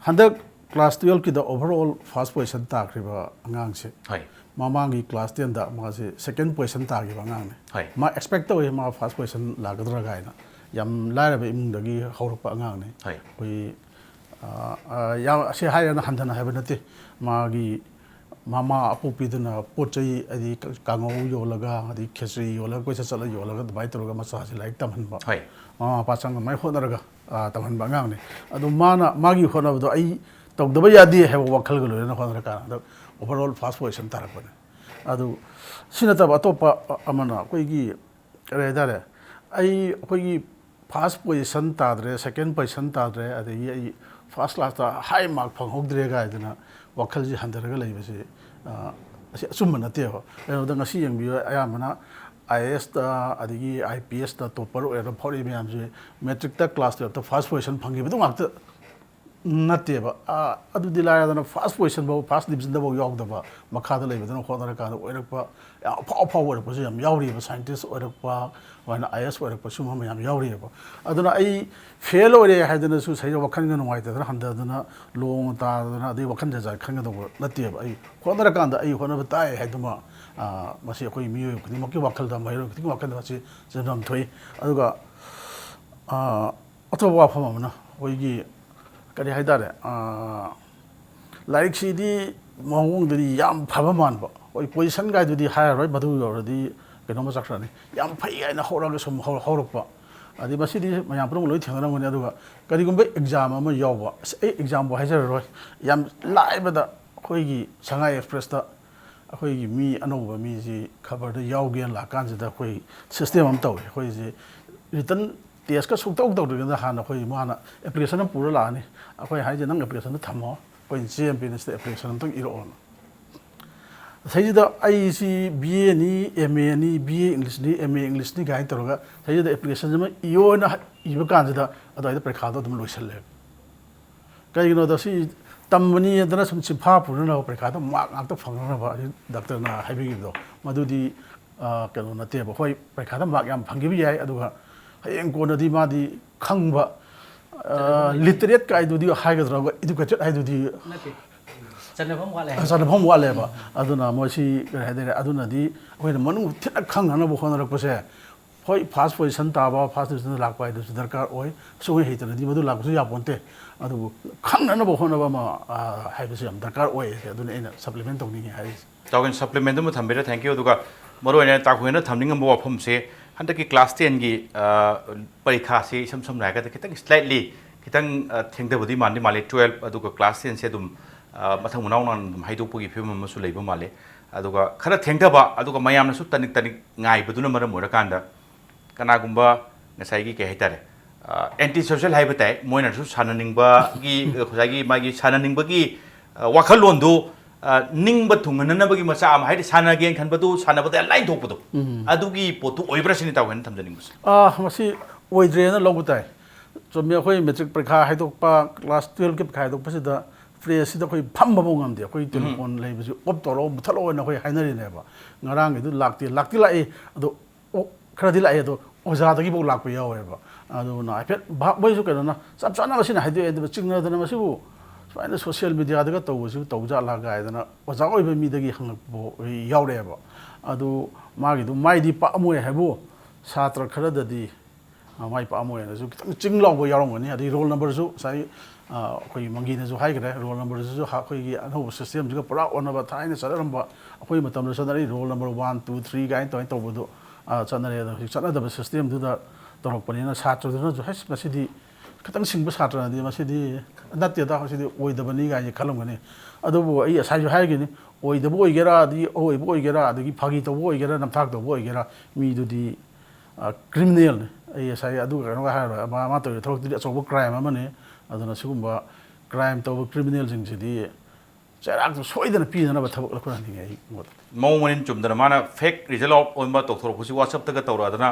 Speaker 4: handak class 12 ki the overall first position ta kriba angang se
Speaker 1: hoi
Speaker 4: mamangi class 10 da ma se second position ta gi bangang ne ma expect to ma first position la gadra ga ina yam la ba imung dagi haurupa angang ne koi ya se hai na handana ha banate magi mama apu piduna pochai adi kangau yolaga adi khesri yolaga koi sa yolaga bai toga masa se like tamhan ba mama pasang mai hodaraga tamhan ba ngang ne adu mana magi hona do ai tawdaba yadi ha wakhal galo na hodara ka overall first position tarak bane adu sinata ba topa amana koi gi re dare ai koi gi first position tadre second position tadre adi ai first class ta high mark phang hogdre ga idana wakhal ji handaraga leibase asumana te ho da ngasi yang bi ayamana IAS ta adigi IPS ta topper or phori myam je metric ta class ta first position phangi bi ngak ta natte ba adu dilaya da first position ba first division da ba yog da ba makha da leiba da khona ka da oirak pa phaw phaw or pa yam yauri ba scientist oirak pa wana IAS oirak pa suma yam yauri ba aduna ai fail ore haidana su sai wakhan ga ngai da handa dana long ta dana dei wakhan ja khan ga da natte ba ai khona ka da ai khona ba tai haiduma masi koi miyo kuni makki wakhal da mai ro kuni wakhal da si jam thoi aduga atwa wa phama mana koi gi kari haidare like si di mawung di yam phaba man ba koi position ga di higher roi badu yor di keno ma sakra ni yam phai ai na hora ga sum horok pa adi basi di mayam prong loi thengana ngani aduga kari gumbe exam ama yawa ai exam bo haijar roi yam lai ba da koi gi Shanghai Express ta akoi gi mi anoba mi ji khabar da yaw gen la kan da koi system am taw koi ji written test ꯀ ꯁꯨꯛꯇꯧ ꯇꯧꯗ꯭ꯔꯤꯉꯩꯗ ꯍꯥꯟꯅ ꯑꯩꯈꯣꯏ ꯃꯥꯅ application ꯑꯃ ꯄꯨꯔ ꯂꯥꯛꯑꯅꯤ ꯑꯩꯈꯣꯏ ꯍꯥꯏꯁꯦ ꯅꯪ ꯑꯦꯄ꯭ꯂꯤꯀꯦꯁꯟꯗꯣ ꯊꯝꯃꯣ ꯑꯩꯈꯣꯏ GMPꯅ ꯁꯤꯗ ꯑꯦꯄ꯭ꯂꯤꯀꯦꯁꯟ ꯑꯝꯇꯪ ꯏꯔꯛꯑꯣꯅ ꯁꯤꯗ ꯑꯩꯁꯤ BA ꯅꯤ MA ꯅꯤ BA ꯏꯪꯂꯤꯁꯅꯤ MA ꯏꯪꯂꯤꯁꯅꯤ ꯀꯥꯏꯅ ꯇꯧꯔꯒ ꯁꯤꯗ ꯑꯦꯄ꯭ꯂꯤꯀꯦꯁꯟ ꯑꯃ ꯏꯌꯣꯅ ꯏꯕ ꯀꯥꯟꯁꯤꯗ ꯑꯗꯨꯋꯥꯏꯗ ꯄꯔꯤꯈꯥꯗꯣ ꯑꯗꯨꯝ ꯂꯣꯏꯁꯜꯂꯦꯕ ꯀꯩꯒꯤꯅꯣꯗ ꯁꯤ ꯇꯝꯕꯅꯤ ꯑꯗꯨꯅ ꯁꯨꯝ ꯆꯤꯟꯐꯥ ꯄꯨꯅꯅꯕ ꯄꯔꯤꯈꯥꯗ ꯃꯥꯔꯛ ꯉꯥꯛꯇ ꯐꯪꯅꯅꯕ ꯗꯥꯛꯇꯔꯅ ꯍꯥꯏꯕꯤꯈꯤꯕꯗꯣ ꯃꯗꯨꯗꯤ ꯀꯩꯅꯣ ꯅꯠꯇꯦꯕ ꯍꯣꯏ ꯄꯔꯤꯈꯥꯗ ꯃꯥꯔꯛ ꯌꯥꯝ ꯐꯪꯈꯤꯕ ꯌꯥꯏ ꯑꯗꯨꯒ ꯍꯌꯦꯡ ꯀꯣꯟꯅꯗꯤ ꯃꯥꯗꯤ ꯈꯪꯕ ꯂꯤꯇꯔꯦꯠ ꯀꯥꯏꯗꯨꯗꯤ ꯍꯥꯏꯒꯗ꯭ꯔꯥ ꯏꯗꯨꯀꯦꯇꯦꯠ ꯍꯥꯏꯗꯨꯗꯤ ꯆꯠꯅꯐꯝ ꯋꯥꯠꯂꯦꯕ ꯑꯗꯨꯅ ꯃꯣꯏꯁꯤ ꯀꯔꯤ ꯍꯥꯏꯇꯥꯔꯦ ꯑꯗꯨꯅꯗꯤ ꯑꯩꯈꯣꯏꯅ ꯃꯅꯨꯡ ꯊꯤꯟꯅ ꯈꯪꯅꯅꯕ ꯍꯣꯠꯅꯔꯛꯄꯁꯦ ꯍꯣꯏ ꯐꯥꯔꯁ ꯄꯣꯖꯤꯁꯟ ꯇꯥꯕ ꯐꯥꯔꯁ ꯗꯤꯕꯤꯖꯟꯗ ꯂꯥꯛꯄ ꯍꯥꯏꯗꯨꯁꯨ ꯗꯔꯀꯥꯔ ꯑꯣꯏ ꯁꯨꯡꯍꯩ ꯍꯩꯇꯅꯗꯤ ꯃꯗꯨ ꯂꯥꯛꯄꯁꯨ ꯌꯥꯄꯣꯟꯇꯦ ꯑꯗꯨꯕꯨ ꯈꯪꯅꯅꯕ ꯍꯣꯠꯅꯕ ꯑꯃ ꯍꯥꯏꯕꯁꯤ ꯌꯥꯝ ꯗꯔꯀꯥꯔ ꯑꯣꯏ ꯑꯗꯨꯅ ꯑꯩꯅ ꯁꯞꯄ꯭ꯂꯤꯃꯦꯟ ꯇꯧꯅꯤꯡꯉꯤ ꯍꯥꯏꯔꯤꯁꯦ
Speaker 1: ꯇꯥꯎꯒꯟ ꯁꯞꯄ꯭ꯂꯤꯃꯦꯟ ꯑꯃ ꯊꯝꯕꯤꯔ ꯊꯦꯡꯛ ꯌꯨ ꯑꯗꯨꯒ ꯃꯔꯨꯑꯣꯏꯅ ꯇꯥꯛꯈꯣꯏꯅ ꯊꯝꯅꯤꯡꯉꯝꯕ ꯋꯥꯐꯝꯁꯦ ꯍꯟꯗꯛꯀꯤ ꯀ꯭ꯂꯥꯁ 10ꯒꯤ ꯄꯔꯤꯈꯥꯁꯤ ꯏꯁꯝ ꯁꯝꯅ ꯍꯥꯏꯔꯒꯗꯤ ꯈꯤꯇꯪ ꯁ꯭ꯂꯥꯏꯠꯂꯤ ꯈꯤꯇꯪ ꯊꯦꯡꯊꯕꯗꯤ ꯃꯥꯜꯂꯤ 12 ꯑꯗꯨꯒ ꯀ꯭ꯂꯥꯁ 10ꯁꯦ ꯑꯗꯨꯝ ꯃꯊꯪ ꯃꯅꯥꯎ ꯅꯥꯏꯅ ꯑꯗꯨꯝ ꯍꯥꯏꯗꯣꯛꯄꯒꯤ ꯐꯤꯕꯝ ꯑꯃꯁꯨ ꯂꯩꯕ ꯃꯥꯜꯂꯤ ꯑꯗꯨꯒ ꯈꯔ ꯊꯦꯡꯊꯕ ꯑꯗꯨꯒ ꯃꯌꯥꯝꯅꯁꯨ ꯇꯅꯤꯛ ꯇꯅꯤꯛ ꯉꯥꯏꯕꯗꯨꯅ ꯃꯔꯝ ꯑꯣꯏꯔꯀꯥꯟꯗ ꯀꯅꯥꯒꯨꯝꯕ ꯉꯁꯥꯏꯒꯤ ꯀꯩ ꯍꯥꯏꯇꯥꯔꯦ ꯑꯦꯟꯇꯤ ꯁꯣꯁꯤꯌꯦꯜ ꯍꯥꯏꯕ ꯇꯥꯏ ꯃꯣꯏꯅꯁꯨ ꯁꯥꯟꯅꯅꯤꯡꯕꯒꯤ ꯉꯁꯥꯏꯒꯤ ꯃꯥꯒꯤ ꯁꯥꯟꯅꯅꯤꯡꯕꯒꯤ ꯋꯥꯈꯜꯂꯣꯟꯗꯨ ꯅꯤꯡꯕ ꯊꯨꯡꯍꯟꯅꯕꯒꯤ ꯃꯆꯥ ꯑꯃ ꯍꯥꯏꯗꯤ ꯁꯥꯟꯅꯒꯦꯅ ꯈꯟꯕꯗꯨ ꯁꯥꯟꯅꯕꯗ ꯂꯥꯏꯟ ꯊꯣꯛꯄꯗꯣ ꯑꯗꯨꯒꯤ ꯄꯣꯠꯇꯨ ꯑꯣꯏꯕ꯭ꯔꯥ ꯁꯤꯅꯤ ꯇꯥꯎꯒꯟ ꯊꯝꯖꯅꯤꯡꯕꯁꯦ
Speaker 4: ꯃꯁꯤ ꯑꯣꯏꯗ꯭ꯔꯦꯅ ꯂꯧꯕ ꯇꯥꯏ ꯆꯨꯝꯃꯤ ꯑꯩꯈꯣꯏ ꯃꯦꯇ꯭ꯔꯤꯛ ꯄꯔꯤꯈꯥ ꯍꯥꯏꯗꯣꯛꯄ ꯀ꯭ꯂꯥꯁ 12ꯒꯤ ꯄꯔꯤꯈꯥ ꯍꯥꯏꯗꯣꯛꯄꯁꯤꯗ ꯐ꯭ꯔꯦꯁꯁꯤꯗ ꯑꯩꯈꯣꯏ ꯐꯝꯕꯐꯥꯎ ꯉꯝꯗꯦ ꯑꯩꯈꯣꯏ ꯇꯦꯂꯤꯐꯣꯟ ꯂꯩꯕꯁꯤ ꯑꯣꯞ ꯇꯧꯔꯛꯑꯣ ꯃꯨꯊꯠꯂꯛꯑꯣꯅ ꯑꯩꯈꯣꯏ ꯍꯥꯏꯅꯔꯤꯅꯦꯕ ꯉꯔꯥꯡꯒꯤꯗꯨ ꯂꯥꯛꯇꯤ ꯂꯥꯛꯏ ꯑꯗꯣ ꯈꯔꯗꯤ ꯂꯥꯛꯑꯦ ꯑꯗꯣ ꯑꯣꯖꯥꯗꯒꯤꯐꯥꯎ ꯂꯥꯛꯄ ꯌꯥꯎꯋꯦꯕ ꯑꯗꯨꯅ ꯍꯥꯏꯐꯦꯠ ꯃꯣꯏꯁꯨ ꯀꯩꯅꯣꯅ ꯆꯞ ꯆꯥꯅ ꯃꯁꯤꯅ ꯍꯥꯏꯗꯣꯛꯑꯦ ꯑꯗꯨꯒ ꯆꯤꯡꯅꯗꯅ ꯃꯁꯤꯕꯨ ꯁꯨꯃꯥꯏꯅ ꯁꯣꯁꯤꯌꯦꯜ ꯃꯤꯗꯤꯌꯥꯗꯒ ꯇꯧꯕꯁꯤꯕꯨ ꯇꯧꯖꯥꯠꯂꯥ ꯀꯥꯏꯗꯅ ꯑꯣꯖꯥ ꯑꯣꯏꯕ ꯃꯤꯗꯒꯤ ꯍꯪꯉꯛꯄ ꯌꯥꯎꯔꯛꯑꯦꯕ ꯑꯗꯨ ꯃꯥꯒꯤꯗꯨ ꯃꯥꯏꯗꯤ ꯄꯥꯛꯑꯝꯃꯣꯏ ꯍꯥꯏꯕꯨ ꯁꯥꯇ꯭ꯔ ꯈꯔꯗꯗꯤ ꯃꯥꯏ ꯄꯥꯛꯑꯝꯃꯣꯏꯅꯁꯨ ꯈꯤꯇꯪ ꯆꯤꯡ ꯂꯥꯎꯕ ꯌꯥꯎꯔꯝꯒꯅꯤ ꯑꯗꯩ ꯔꯣꯜ ꯅꯝꯕꯔꯁꯨ ꯉꯁꯥꯏ ꯑꯩꯈꯣꯏꯒꯤ ꯃꯪꯒꯤꯅꯁꯨ ꯍꯥꯏꯈ꯭ꯔꯦ ꯔꯣꯜ ꯅꯝꯕꯔꯁꯤꯁꯨ ꯑꯩꯈꯣꯏꯒꯤ ꯑꯅꯧꯕ ꯁꯤꯁꯇꯦꯝꯁꯤꯒ ꯄꯨꯔꯥ ꯑꯣꯟꯅꯕ ꯊꯥꯏꯅ ꯆꯠꯅꯔꯝꯕ ꯑꯩꯈꯣꯏ ꯃꯇꯝꯗ ꯆꯠꯅꯔꯤ ꯔꯣꯜ ꯅꯝꯕꯔ 1 2 3 ꯀꯥꯏꯅ ꯇꯧꯕꯗꯣ ꯆꯠꯅꯔꯦ ꯑꯗꯣ ꯍꯧꯖꯤꯛ ꯆꯠꯅꯗꯕ ꯁꯤꯁꯇꯦꯝꯗꯨꯗ ꯇꯧꯔꯛꯄꯅꯤꯅ ꯁꯥꯇ꯭ꯔꯗꯨꯅꯁꯨ ꯍꯩꯁ ꯃꯁꯤꯗꯤ ꯈꯤꯇꯪ ꯁꯤꯡꯕ ꯁꯥꯇ꯭ꯔꯅꯗꯤ ꯃꯁꯤꯗꯤ ꯅꯠꯇꯦꯗ ꯃꯁꯤꯗꯤ ꯑꯣꯏꯗꯕꯅꯤ ꯀꯥꯏꯅ ꯈꯜꯂꯝꯒꯅꯤ ꯑꯗꯨꯕꯨ ꯑꯩ ꯉꯁꯥꯏꯁꯨ ꯍꯥꯏꯒꯅꯤ ꯑꯣꯏꯗꯕ ꯑꯣꯏꯒꯦꯔꯥ ꯑꯗꯒꯤ ꯑꯣꯏꯕ ꯑꯣꯏꯒꯦꯔꯥ ꯑꯗꯒꯤ ꯐꯥꯒꯤ ꯇꯧꯕ ꯑꯣꯏꯒꯦꯔꯥ ꯅꯝꯊꯥꯛ ꯇꯧꯕ ꯑꯣꯏꯒꯦꯔꯥ ꯃꯤꯗꯨꯗꯤ ꯀ꯭ꯔꯤꯃꯤꯅꯦꯜꯅꯤ ꯑꯩ ꯉꯁꯥꯏ ꯑꯗꯨꯒ ꯀꯩꯅꯣꯒ ꯍꯥꯏꯔꯣꯏ ꯃꯥ ꯇꯧꯔꯤꯕ ꯊꯕꯛꯇꯨꯗꯤ ꯑꯆꯧꯕ ꯀ꯭ꯔꯥꯏꯝ ꯑꯃꯅꯤ ꯑꯗꯨꯅ ꯁꯤꯒꯨꯝꯕ ꯀ꯭ꯔꯥꯏꯝ ꯇꯧꯕ ꯀ꯭ꯔꯤꯃꯤꯅꯦꯜꯁꯤꯡꯁꯤꯗꯤ ꯆꯩꯔꯥꯛꯇꯨ ꯁꯣꯏꯗꯅ ꯄꯤꯅꯅꯕ ꯊꯕꯛ ꯂꯧꯈꯠꯍꯟꯅꯤꯡꯉꯦ ꯑꯩ ꯃꯣꯠꯇ
Speaker 1: ꯃꯑꯣꯡ ꯃꯔꯤꯟ ꯆꯨꯝꯗꯅ ꯃꯥꯅ ꯐꯦꯛ ꯔꯤꯖꯜ ꯑꯥꯎꯠ ꯑꯣꯏꯕ ꯇꯧꯊꯣꯔꯛꯄꯁꯤ ꯋꯥꯆꯞꯇꯒ ꯇꯧꯔꯛꯑꯗꯅ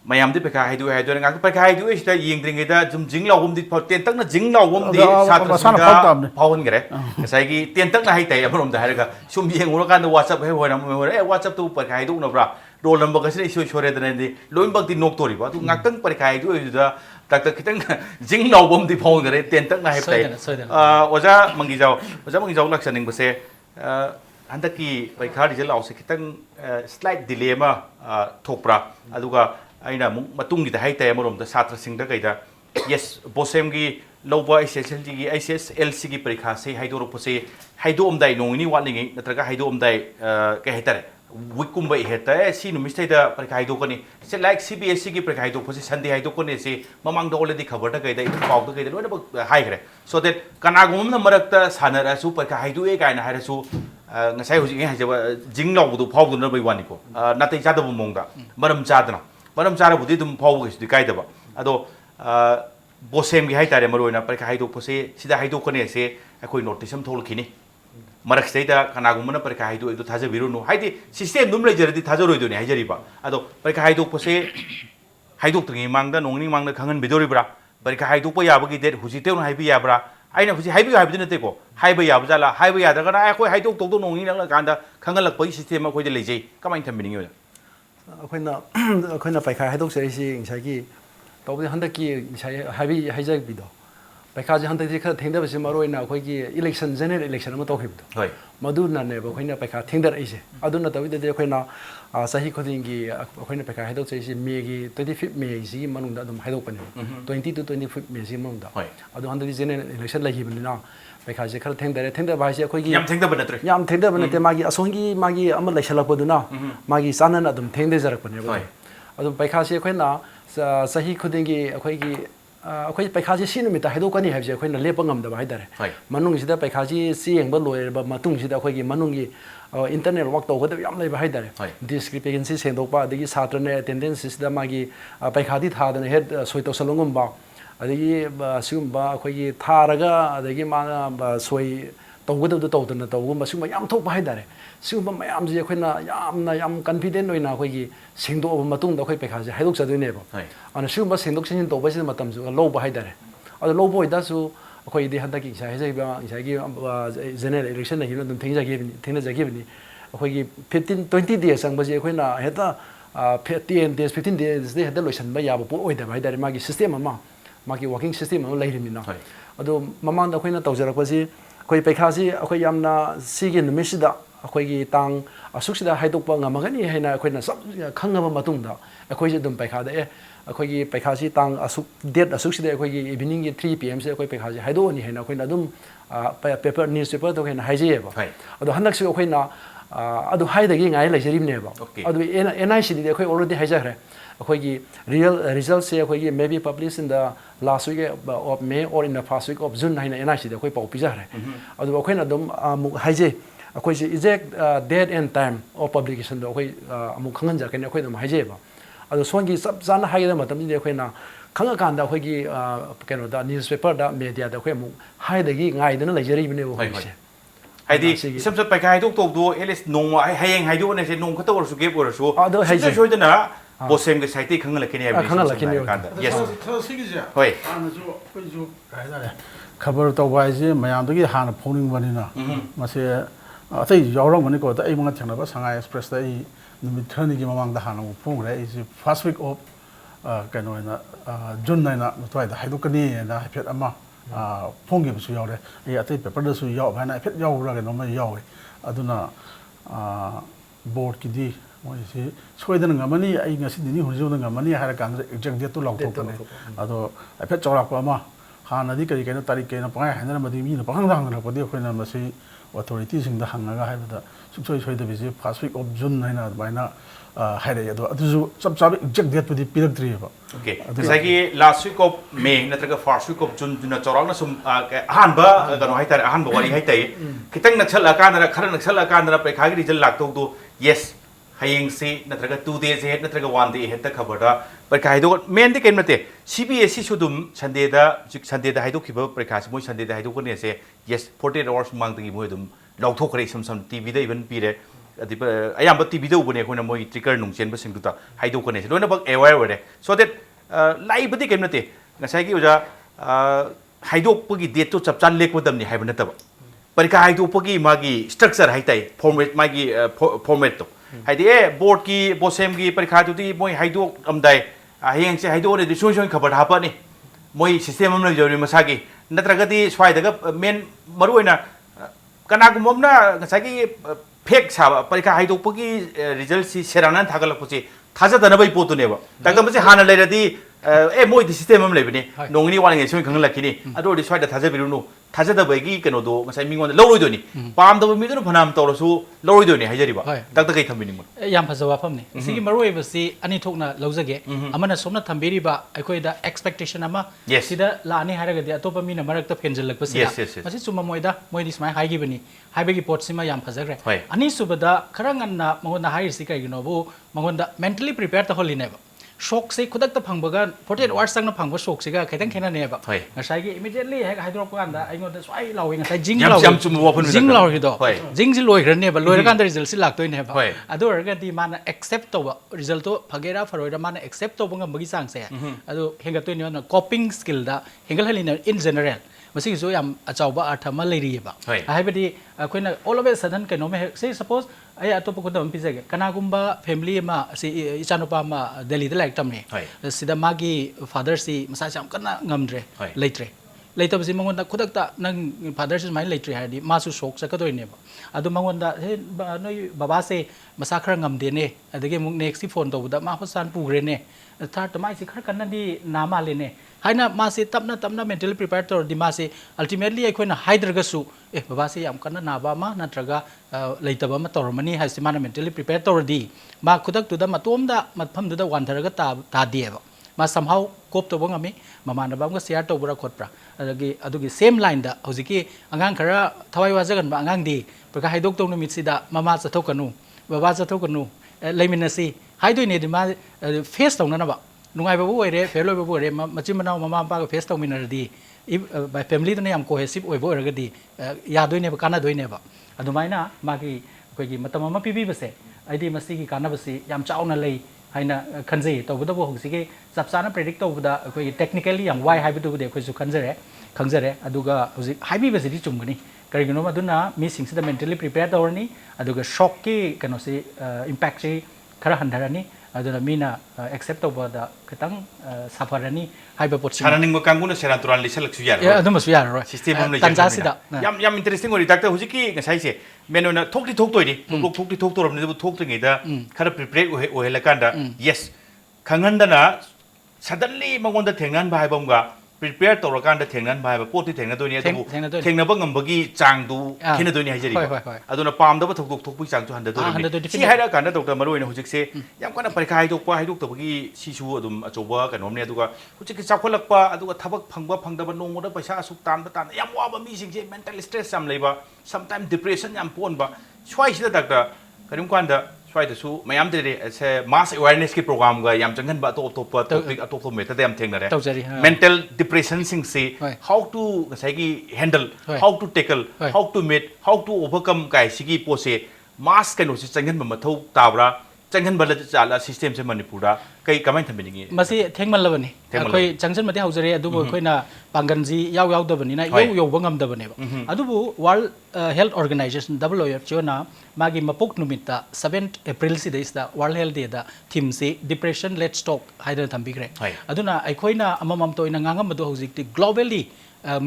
Speaker 1: ꯃꯌꯥꯝꯗꯤ ꯄꯩꯈꯥ ꯍꯥꯏꯗꯣꯛꯑꯦ ꯍꯥꯏꯗꯣꯏꯅꯦ ꯉꯥꯛꯇ ꯄꯩꯈꯥ ꯍꯥꯏꯗꯣꯛꯏꯁꯤꯗ ꯌꯦꯡꯗ꯭ꯔꯤꯉꯩꯗ ꯁꯨꯝ ꯖꯤꯡ ꯂꯥꯎꯕꯝꯗꯤ ꯇꯦꯟꯇꯛꯅ ꯖꯤꯡ ꯂꯥꯎꯕꯝꯗꯤ ꯁꯥꯇ꯭ꯔꯁꯤꯡꯗ ꯐꯥꯎꯍꯟꯈ꯭ꯔꯦ ꯉꯁꯥꯏꯒꯤ ꯇꯦꯟꯇꯛꯅ ꯍꯥꯏꯇꯥꯏ ꯑꯃꯔꯣꯝꯗ ꯍꯥꯏꯔꯒ ꯁꯨꯝ ꯌꯦꯡꯉꯨꯔꯀꯥꯟꯗ ꯋꯥꯆꯞ ꯍꯦꯛ ꯍꯣꯏꯔꯦ ꯋꯥꯆꯞꯇꯨ ꯄꯔꯤꯈꯥ ꯍꯥꯏꯗꯣꯛꯅꯕ꯭ꯔꯥ ꯔꯣꯜ ꯅꯝꯕꯔꯒꯁꯤꯅ ꯏꯁꯣꯏ ꯁꯣꯏꯔꯦꯗꯅꯗꯤ ꯂꯣꯏꯅꯃꯛꯇꯤ ꯅꯣꯛꯇꯣꯔꯤꯕ ꯑꯗꯨ ꯉꯥꯛꯇꯪ ꯄꯔꯤꯈꯥ ꯍꯥꯏꯗꯣꯛꯏꯗꯨꯗ ꯗꯥꯛꯇꯔ ꯈꯤꯇꯪ ꯖꯤꯡ ꯂꯥꯎꯕꯝꯗꯤ ꯐꯥꯎꯍꯟꯈ꯭ꯔꯦ ꯇꯦꯟꯇꯛꯅ ꯍꯥꯏꯕ ꯇꯥꯏ ꯑꯣꯖꯥ ꯃꯪꯒꯤꯖꯥꯎ ꯂꯥꯛꯆꯅꯤꯡꯕꯁꯦ ꯍꯟꯗꯛꯀꯤ ꯄꯔꯤꯈꯥ ꯔꯤꯖꯜ ꯑꯥꯎꯠꯁꯦ ꯈꯤꯇꯪ ꯁ꯭ꯂꯥꯏꯠ ꯗꯤꯂꯦ ꯑꯃ ꯊꯣꯛꯄ꯭ꯔꯥ ꯑꯗꯨꯒ ꯑꯩꯅ ꯑꯃꯨꯛ ꯃꯇꯨꯡꯒꯤꯗ ꯍꯥꯏꯇꯥꯏ ꯑꯃꯔꯣꯝꯗ ꯁꯥꯇ꯭ꯔꯁꯤꯡꯗ ꯀꯩꯗ ꯌꯦꯁ ꯕꯣꯁꯦꯝꯒꯤ ꯂꯧꯕ HSLCꯒꯤ ꯄꯔꯤꯈꯥꯁꯦ ꯍꯥꯏꯗꯣꯔꯛꯄꯁꯦ ꯍꯥꯏꯗꯣꯛꯑꯝꯗꯥꯏ ꯅꯣꯡ ꯅꯤꯅꯤ ꯋꯥꯠꯂꯤꯉꯩ ꯅꯠꯇ꯭ꯔꯒ ꯍꯥꯏꯗꯣꯛꯑꯝꯗꯥꯏ ꯀꯩ ꯍꯥꯏꯇꯥꯔꯦ ꯋꯤꯛꯀꯨꯝꯕ ꯏꯍꯦꯠꯇ ꯁꯤ ꯅꯨꯃꯤꯠꯁꯤꯗ ꯄꯔꯤꯈꯥ ꯍꯥꯏꯗꯣꯛꯀꯅꯤ ꯂꯥꯏꯛ CBSEꯒꯤ ꯄꯔꯤꯈꯥ ꯍꯥꯏꯗꯣꯛꯄꯁꯦ ꯁꯟꯗꯦ ꯍꯥꯏꯗꯣꯛꯀꯅꯤ ꯁꯤ ꯃꯃꯥꯡꯗ ꯑꯣꯜꯔꯦꯗꯤ ꯈꯕꯔꯗ ꯀꯩꯗ ꯄꯥꯎꯗ ꯀꯩꯗ ꯂꯣꯏꯅꯃꯛ ꯍꯥꯏꯈ꯭ರೆ ꯁꯣ ꯗꯦꯠ ꯀꯅꯥꯒꯨꯝꯕ ꯃꯔꯛꯇ ꯁꯥꯟꯅꯔꯁꯨ ꯄꯔꯤꯈꯥ ꯍꯥꯏꯗꯣꯛꯑꯦ ꯀꯥꯏꯅ ꯍꯥꯏꯔꯁꯨ ngасai hujing haijaba jing lawdu phawdu na bai wani ko natai chada bu mongda maram chadna maram chara budi dum phawgu gi kai daba ado bosem gi haitare maroina parka haido pose sida haido kone se akoi notice am thol khini marak seida kana gumna parka haido edu thaja biru no haidi system dum lejerdi thaja roi do ni haijari ba ado parka haido pose haido tringi mangda nongni mangda khangan bidori bra parka haido po yabagi det hujite no haibi yabra aina huji haibi haibi nate ko haiba yabjala haiba yadra na akoi haido to do nongni na kanda khangalak pai system akoi de lejei kamai thambini yo
Speaker 2: ꯑꯩꯈꯣꯏꯅ ꯄꯩꯈꯥ ꯍꯥꯏꯗꯣꯛꯆꯔꯤꯁꯤ ꯉꯁꯥꯏꯒꯤ ꯇꯧꯕꯗꯤ ꯍꯟꯗꯛꯀꯤ ꯉꯁꯥꯏ ꯍꯥꯏꯖꯕꯤꯗꯣ ꯄꯩꯈꯥꯁꯦ ꯍꯟꯗꯛꯇꯤ ꯈꯔ ꯊꯦꯡꯊꯕꯁꯤ ꯃꯔꯨꯑꯣꯏꯅ ꯑꯩꯈꯣꯏꯒꯤ ꯏꯂꯦꯛꯁꯟ ꯖꯦꯅꯔꯦꯜ ꯏꯂꯦꯛꯁꯟ ꯑꯃ ꯇꯧꯈꯤꯕꯗꯣ
Speaker 1: ꯍꯣꯏ
Speaker 2: ꯃꯗꯨꯅꯅꯦꯕ ꯑꯩꯈꯣꯏꯅ ꯄꯩꯈꯥ ꯊꯦꯡꯊꯔꯛꯏꯁꯦ ꯑꯗꯨ ꯅꯠꯇꯕꯤꯗꯗꯤ ꯑꯩꯈꯣꯏꯅ ꯆꯍꯤ ꯈꯨꯗꯤꯡꯒꯤ ꯑꯩꯈꯣꯏꯅ ꯄꯩꯈꯥ ꯍꯥꯏꯗꯣꯛꯆꯔꯤꯁꯤ ꯃꯦꯒꯤ 25 ꯃꯦꯁꯤꯒꯤ ꯃꯅꯨꯡꯗ ꯑꯗꯨꯝ ꯍꯥꯏꯗꯣꯛꯄꯅꯦꯕ 20 to 25 ꯃꯦꯁꯤꯒꯤ ꯃꯅꯨꯡꯗ ꯑꯗꯣ ꯍꯟꯗꯛꯇꯤ ꯖꯦꯅꯔꯦꯜ ꯏꯂꯦꯛꯁꯟ ꯂꯩꯈꯤꯕꯅꯤꯅ पैखासे खर थेंदरे थेंदबा हाइसे अखोगी याम थेंदबा नत्रे मागी असोंगी मागी अमा लैसलकपदुना मागी चानन अदुम थेंदे जरकपने बा अदुम पैखासे अखोइना सही खुदिंगी अखोगी अखोई पैखासे सी नुमिता हाइदोकनी हाइसे अखोइना लेप ngамदबा हाइदारे मनुंग सिदा पैखासे सी येंबा लोयरबा मतुंग सिदा अखोगी मनुंगी internal work ตัวก็ต้องย้ำเลยไปให้ได้ discrepancy เสียงตกป่ะเดี๋ยวสาธารณะ attendance สิดามากีไปขาที่ท่าเนี่ยเฮ็ดสวยตัวสลงงบ่เดี๋ยวซึ่งบ่คุยท่าแล้วก็เดี๋ยวมาสวยตัวก็ต้องตัวตัวตัวก็ซึ่งมาย้ำทุกไปให้ได้ซึ่งบ่ไม่ย้ำจะคุยน่ะย้ำ confident ด้วยนะคุยเสียงตัวมาตุ้งตัวคุยไปขาจะให้ลูกจะด้วยเนี่ยบ่อันนั้นซึ่งบ่เสียงตัวเสียงตัวไปสิมาตั้มสู่low ไปให้ได้อันนั้น low ไปได้สู่คุยดีฮันตะกี้ใช่ใช่บ่ใช่กี่general election เนี่ยเราต้องทิ้งจะกี่นี่คุย15-20 days สังบ่จะคุยน่ะเฮ็ด10 days 15 days ได้เฮ็ดเลยฉันบ่อยากบ่ป่วยได้ไปได้มากี่ system มากี่ working system มันเลยนี่เนาะอันนั้นมาคุยน่ะตัวจะรักว่าสิคุยไปข้าสิคุยยามน่ะสิกินมิสิดาคุยตังสุขสิดาให้ตุกปังมากันนี่ให้น่ะคุยน่ะสับขังมาตุ้งดาคุยจะดุมไปข้าได้คุยไปข้าสิตังสุขเด็ดสุขสิดาคุย evening 3 PM สิคุยไปข้าสิให้ดูนี่ให้น่ะคุยน่ะดุมpaper newspaper ตัวให้น่ะให้เจ็บอันนั้นหันนักสิคุยน่ะอันนั้นให้ได้กี่ไงเลยจะริมเนี่ยบ่อันนั้นNIC นี่คุย already ให้จะเลยคุย real results สิคุย maybe published in the last week of May or in the first week of June ให้น่ะNIC นี่คุยเป่าพิจารณาอันนั้นคุยน่ะดุมมุกให้เจ็บคุย exact date and time of publication ตัวคุยมุกขังกันจากกันคุยดุมให้เจ็บอันนั้นส่วนที่สับสนให้ได้มาตั้งแต่คุยน่ะขังกันดาวคุยกันว่า newspaper ดาว media ดาวคุยมุกให้ได้กี่ไงนั่นเลยจะริมเนี่ยบ่คุย
Speaker 1: ไอ้ดีสัมผัสไปใครทุกตัวดูเอลิสนงว่าให้ยังให้ดูในเส้นนงเขาตัวสุเก็บตัวสุช่วยตัวนะโบเซมกับไซตี้ขังอะไรกันเนี่ยขังอะไรกันเนี่ยyes เฮ้ย
Speaker 4: ขับรถตัวไปสิไม่ยามตัวกี้หาหน้าพงนึงวันนี้นะมาเสียแต่ย้อนวันนี้ก็แต่ไอ้มันเถียงนะว่าสังไงเอ็กซ์เพรสได้นิมิตเท่านี้กี่มั่งแต่หาหน้าพงเลยไอ้สิ first week of กันหน่อยนะจุนหน่อยนะตัวไอ้ให้ดูกันนี่นะให้เพื่อนมาพงกี่ไปสุยาวเลยไอ้ที่เปเปอร์สุยาวภายในเพื่อนยาวแล้วกันน้องไม่ยาวเลยดูนะบอร์ดกี่ดีว่าสิช่วยได้หนึ่งมันนี่ไอ้เงี้ยสิ่งนี้หุ่นยนต์หนึ่งมันนี่ให้การจังเดียตัวหลอกตัวกันเลยไอ้เพื่อนจอรักว่ามาหาหน้าที่กันนะตาริกันนะปังไอ้นั่นมาดีมีนะปังดังนะพอดีคนนั้นมาสิ authority สิ่งต่างๆก็ให้มาแต่ช่วยได้ไปสิ first week of June ให้นะไปนะให้ได้ตัวดูจับจังเดียตัวที่ปีละ3ป่ะ
Speaker 1: โอเคแต่ใช่กี่ last week of May นั่นก็ first week of June นะจอรักนะสมอาหารบ่กันให้แต่อาหารบ่วันนี้ให้แต่คิดตั้งนักเชลอาการนะขณะนักเชลอาการนะไปขายกี่จะหลักตัว yes ให้ยังสินั่นก็ 2 days เฮ็ดนั่นก็ 1 day เฮ็ดแต่ขบวนละไปขายตัวเมนที่เกินมาเตะ CBSC ชุดชันเดย์ให้ตัวขีบไปขายสมมุติชันเดย์ให้ตัวคนเนี่ยเสีย yes 48 hours มังตะกี้มวยดุมเราทุกคนสมทีวีได้เป็นปีเลยไอ้ยามทีวีได้อุปนิคนมวยทริกเกอร์หนุ่มเชนเป็นสิ่งต่างให้ตัวคนเนี่ยล้วนนับเอวไว้เลย so that ไล่ปฏิเกินมาเตะงั้นใช่กี่ว่าจะให้ตัวพวกกี่เดทตัวจับจันเล็กว่าดำนี่ให้เป็นนั่นแต่ว่าไปขายตัวพวกกี่มากี่ structure ให้แต่ format มากี่ format ตัวให้ที่board กี่ BOSEM กี่ไปขายตัวที่มวยให้ตัวอันใดให้ยังให้ตัวเนี่ยช่วยขบวนหาปะนี่มวย system มันเลยจะมีมาสักกี่นั่นตระกูลที่สวายแต่ก็เมนมาด้วยนะกันนักมุมน่ะใช่กี่เพกชาวไปขายตัวพวกกี่ result สิเชรังนั้นทักกันแล้วพวกสิท่าจะแต่นั่นไปพูดตัวเนี่ยบ่แต่ก็ไม่ใช่หานั่นเลยนะที่มวยที่ system มันเลยแบบนี้น้องนี่วันนี้ช่วยขังหลักที่นี่อันนี้สวายแต่ท่าจะไปรู้นู่ท่าจะแต่ไปกี่กันโดก็ใช่มีวันเล่าเลยตัวนี้ปามตัวมีตัวพนันตัวเราสู้เล่าเลยตัวนี้ให้เจอดีบ่ตั้งแต่กี่ทำบินมั้ง
Speaker 3: ยามภาษาว่าพมนี่สิ่งที่มารู้เองว่าสิอันนี้ทุกน่ะเราจะเกะอามันน่ะสมน่ะทำบิริบ่ไอ้คนได้ expectation อามาสิได้ละนี่ให้เราก็เดี๋ยวตัวพมีน่ะมันก็เพนจลักภาษามันสิสุมามวยมวยดิสมัยให้กี่บันนี้ให้ไปกี่ปอดสิมายามภาษาเร่อันนี้สุบดาครั้งนั้นน่ะมันก็น่ะให้สิกันอยู่เนาะบุมันก็น่ะ mentally prepared ตัวคนลีเนี่ยช็อกสิคุณตักตะพังบกันพอที่วัดสังนพังว่าช็อกสิก็ใครตั้งแค่นั้นเนี่ยแบบใช่กี่ immediately ให้ดรอปกันได้ไอ้เงินสวยเราเองใช่จิงเราจิงเราคือตัวจิงสิลอยกันเนี่ยแบบลอยกันได้ result สิหลักตัวเนี่ยแบบอ่ะดูอะไรกันที่มัน accept ตัว result ตัวพักเกล้าฟรอยด์มัน accept ตัวบางอย่างบางอย่างเสียอ่ะดูเห็นกับตัวนี้มัน coping skill ได้เห็นกับให้เนี่ย in general มันสิ่งที่ยามอาจารย์ว่าอาร์ธมาเลยดีแบบให้ไปดีคนน่ะ all of a sudden กันเนาะไม่ say suppose ไอ้ตัวพวกคนตัวมันพิเศษกันนากุมบะ family มาสิอิจานุปามาเดลีได้แหลกทำนี่สิดามากี father สิมาใส่จำกันนะงำเร่เลยเร่เลยตัวสิมังวันตะคุดักตะนั่ง father สิไม่เลยเร่ให้ดีมาสุโศกสักตัวเนี่ยอะดูมังวันตะเฮ้ยน้อยบ้าสิมาสักครั้งงำเดนเนี่ยแต่เกี่ยมุก next ที่โฟนตัวบุตรมาพัฒนาปูเรนเนี่ยถ้าทำไมสิครั้งกันนั่นดีน้ำมาเลยเนี่ยให้น่ะมาสิตับน่ะ mentally prepared ตัวดีมาสิ ultimately ไอ้คนน่ะให้ดรกสูบ้าสิยามกันน่ะบ้ามานั่นตระกะเลยตัวมาตัวมันนี่ให้สิมาน่ะ mentally prepared ตัวดีมาคุดักตัวมาตัวมดามาพัมตัววันตระกะตาเดียบม मा somehow cope to bangami mamana bamga share to bura khotpra adugi same line da hojiki angang khara thawai wa jagan ba angang di praka haidok to numit sida mama chathokanu baba chathokanu leiminasi haidoi ne ma face to na ba nungai ba bu ore feloi ba bu ore machim manau mama pa face to minardi by family to ne am cohesive oi bo ragadi ya doi ne ba kana doi ne ba adumaina magi koi matam ama pibi base aidi masi ki kana basi yam chauna lei haina khanjei to bu hosige chapchana predict to da koi technically yang why haibu du de koi su khanjare aduga hosi haibi basi di chumgani karigino maduna mi sing sida mentally prepare tawrni aduga shock ki kano se impact se khara handarani aduna mina accept to da ketang safarani haiba pot
Speaker 1: saraning mo kanguna seraturan lisel su yar
Speaker 3: ya aduma su yar ro
Speaker 1: system am le
Speaker 3: tanja sida
Speaker 1: yam interesting ori dakta hojiki ngasai se menona thokti thoktoy di thokti thoktoram ni bu thoktingi da khara prepare o helakanda yes khangandana suddenly mangonda thengnan bhai bomga prepare tawrakanda thengnan bhai ba poti thengna doi ni adu thengna ba ngambagi chang du khina doi ni haijari aduna pam da ba thok thok chang chu handa doi si haira kanda dokta maroi na hojik se yam kana parikha haidok pa haidok tabagi sisu adum achoba kanom ne aduga hojik chakholak pa aduga thabak phangba phangda ba nong moda paisa asuk tan ba tan yam wa ba mi sing se mental stress sam leiba sometimes depression yam pon ba swai sida dakta karim kanda swai da su mayam de se mass awareness ki program ga yam changan ba to topic atop method yam thengna re mental depression sing se how to sai ki handle how to tackle how to meet how to overcome kai sigi pose mass kano se changan ba mathau tabra changan ba la chala system se manipur da kai kamai thambini
Speaker 3: masi thengmal labani khoi changsan mate haujare adubu khoina panganji yaw dabani na yaw bangam dabani ba adubu world health organization WHO na magi mapok numita 7th April si da is the world health day da theme se depression let's talk haidar thambigre aduna aikhoina amamam to ina ngangam madu haujikti globally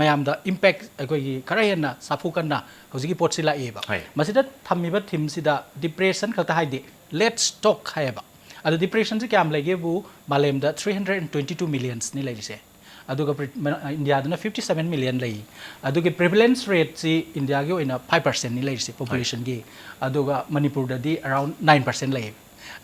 Speaker 3: mayam da impact aikoi karayana safukanna haujiki potsila eba masida thamiba theme si da depression khata haide let's talk haiba adu depression se kyam lege bu malem da 322 millions ni lege aduga India dana 57 million lei aduga prevalence rate si India gi oina 5% ni lege population gi aduga Manipur da di around 9% lei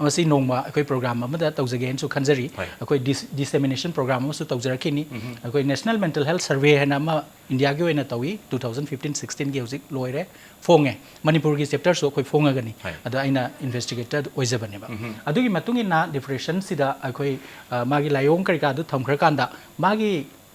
Speaker 3: amasi nongma akoi program amada tawjage su khanjari akoi dissemination program amu su tawjarakini akoi national mental health survey hena ma India gi oina tawi 2015-16 gi hojik loire fonge Manipur gi chapter so akoi fonga gani ada aina investigator oijabane ba adugi matungina depression sida akoi magi layong kari ka du thamkhra kanda magi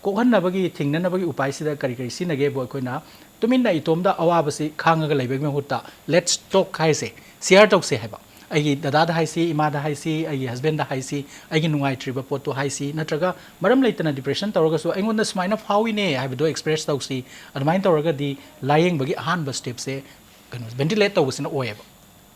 Speaker 3: kokhanabagi thingnanabagi upai sida kari kari sinage bo akoina tuminna itomda awabasi khangaga leibeg me hutta let's talk haise share talk se haba aigi dada da haisi ima da haisi aigi husband da haisi aigi nungai triba poto haisi natraga maram leitana depression tawraga so aingonda smaina fawine haibido express tawsi admain tawraga di lying bagi ahan ba step se kanu ventilate tawsina oyeba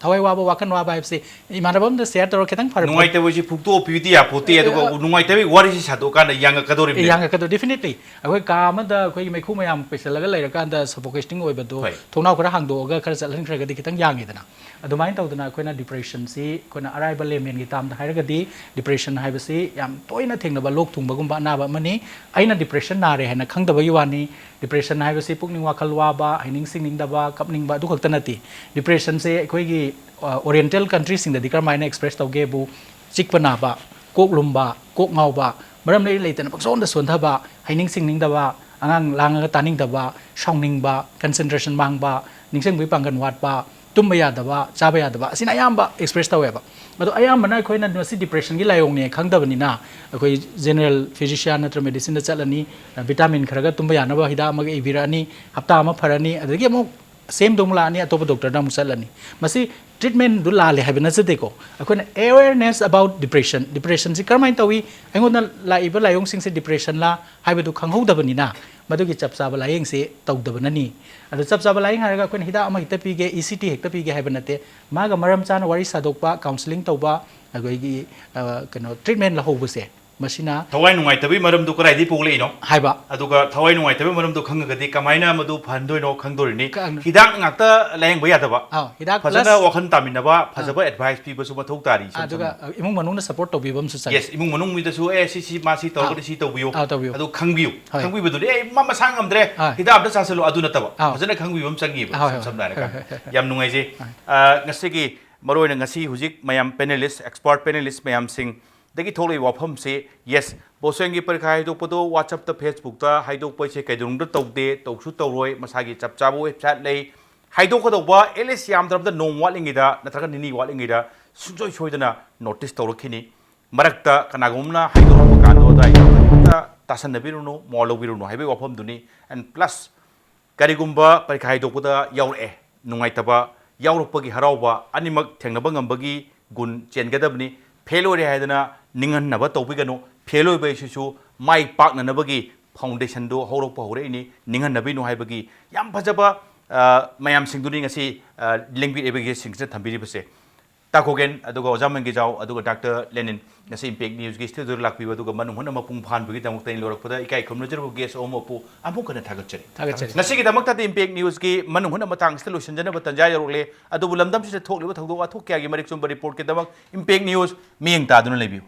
Speaker 3: thawai waba wakan waba haibse imanabam da share tawra ketang far
Speaker 1: nungai tawi ji phukto piti ya poti aduga nungai tawi wari si sado kana yanga kadori me
Speaker 3: yanga kado definitely akoi kama da koi mai khu mayam pesalaga leira kan da suffocating oibado thonau khara hangdoga khara chalan khara gadi kitang yangi dana adumain tawdana koina depression si koina arrival lemen gi tam da hairaga di depression haibasi yam toina thengnaba lok thungba gumba na ba mani aina depression na re hena khangdaba yuwani depression haibasi pukning wakal waba haining singning daba kapning ba du khakta nati depression se koi gi oriental countries sing da dikar maina express tawge bu chikpana ba kok lumba kok ngauba maram lei leitana pakson da sondha ba haining singning daba angang langa taning daba shongning ba concentration mang ba ningseng bui pangan wat ba tumba daba chaba daba asina ayamba express taweba ado ayamba na khoina si depression gi layong ne khangdabani na akoi general physician natra medicine da chalani vitamin kharaga tumba na ba hida mag ibirani hapta ama pharani adagi mo same dongla ani atop doctor na musalani masi treatment du la le habina se deko akoina awareness about depression si karmain tawi aingon la iba layong sing se depression la haibedu khanghodabani na madugi chapsaba layeng se tawdabanani adu chapsaba layeng haraga akoina hida ama hita pige ECT hekta pige habanate maga maram chana wari sadokpa counseling tawba agoigi kano treatment la hobuse masina
Speaker 1: thawai nungai tabi maram du karai di pole no
Speaker 3: haiba
Speaker 1: aduga thawai nungai tabi maram du khangagadi kamaina madu phandoi no khangdorini hidak ngakta layeng baya daba
Speaker 3: hidak
Speaker 1: fajana wakhan tamina ba fajaba advice pi basu mathok tari
Speaker 3: aduga imung manung na support to bibam su
Speaker 1: yes imung manung mi da su si ma si tawgadi si tawbiyo adu khangbiyu du mama sangam dre hidak da sasalo adu na taba fajana khangbibam changi ba samna ka yam nungai je ngasigi maroi na ngasi hujik mayam panelist expert panelist mayam sing दगी थोले वाफम से yes बोसेम की परीक्षा हाइदोपदो WhatsApp ता Facebook ता हाइदोपैसे कैदुंग तौदे तौसु तौरोय मसागी चपचाबो website लै हाइदोकदौबा एलेस यामद्रबदा नोम वालिंगिदा नत्रगा निनी वालिंगिदा Sujoy सोयदना notice तौरखिनी मरक्ता कनागुमना हाइदोरब कांदो दा तासनबिरुनो मॉलोबिरुनो highway वाफम दुनी and plus करिगुंबा परीक्षा हाइदोपदा यावरे नुंगाइतबा यावरपगी हरावबा अनिमक थेंगनबा ngambagi गुण चेनगदबनी फेल होरे हाइदना निंगननबा तौबिगनो फेल होइबैसिसु माइ पाकननबगी फाउंडेशन दो हौरप हौरेनी निंगननबिनो हाइबगी याम फजबा मयाम सिंगदुनी ngasi लिंकबि एबगे सिंगसे थंबिरिबसे ताकोगेन अदुगा ओजा मंगिजाओ अदुगा doctor Lenin ngasi impact news की स्टूडियो लाक्बिबा अदुगा मनung hona mapung phanbagi damukta in lorakpada ikai khomnajirbu guest omopu amukana thagachari ngasi gi damakta the impact news ki manung hona matang solution jana batanjai yorle adubu lamdam se thokliba thogdo athok kya gi marik chumba report ke damak impact news miyeng ta duna lebiu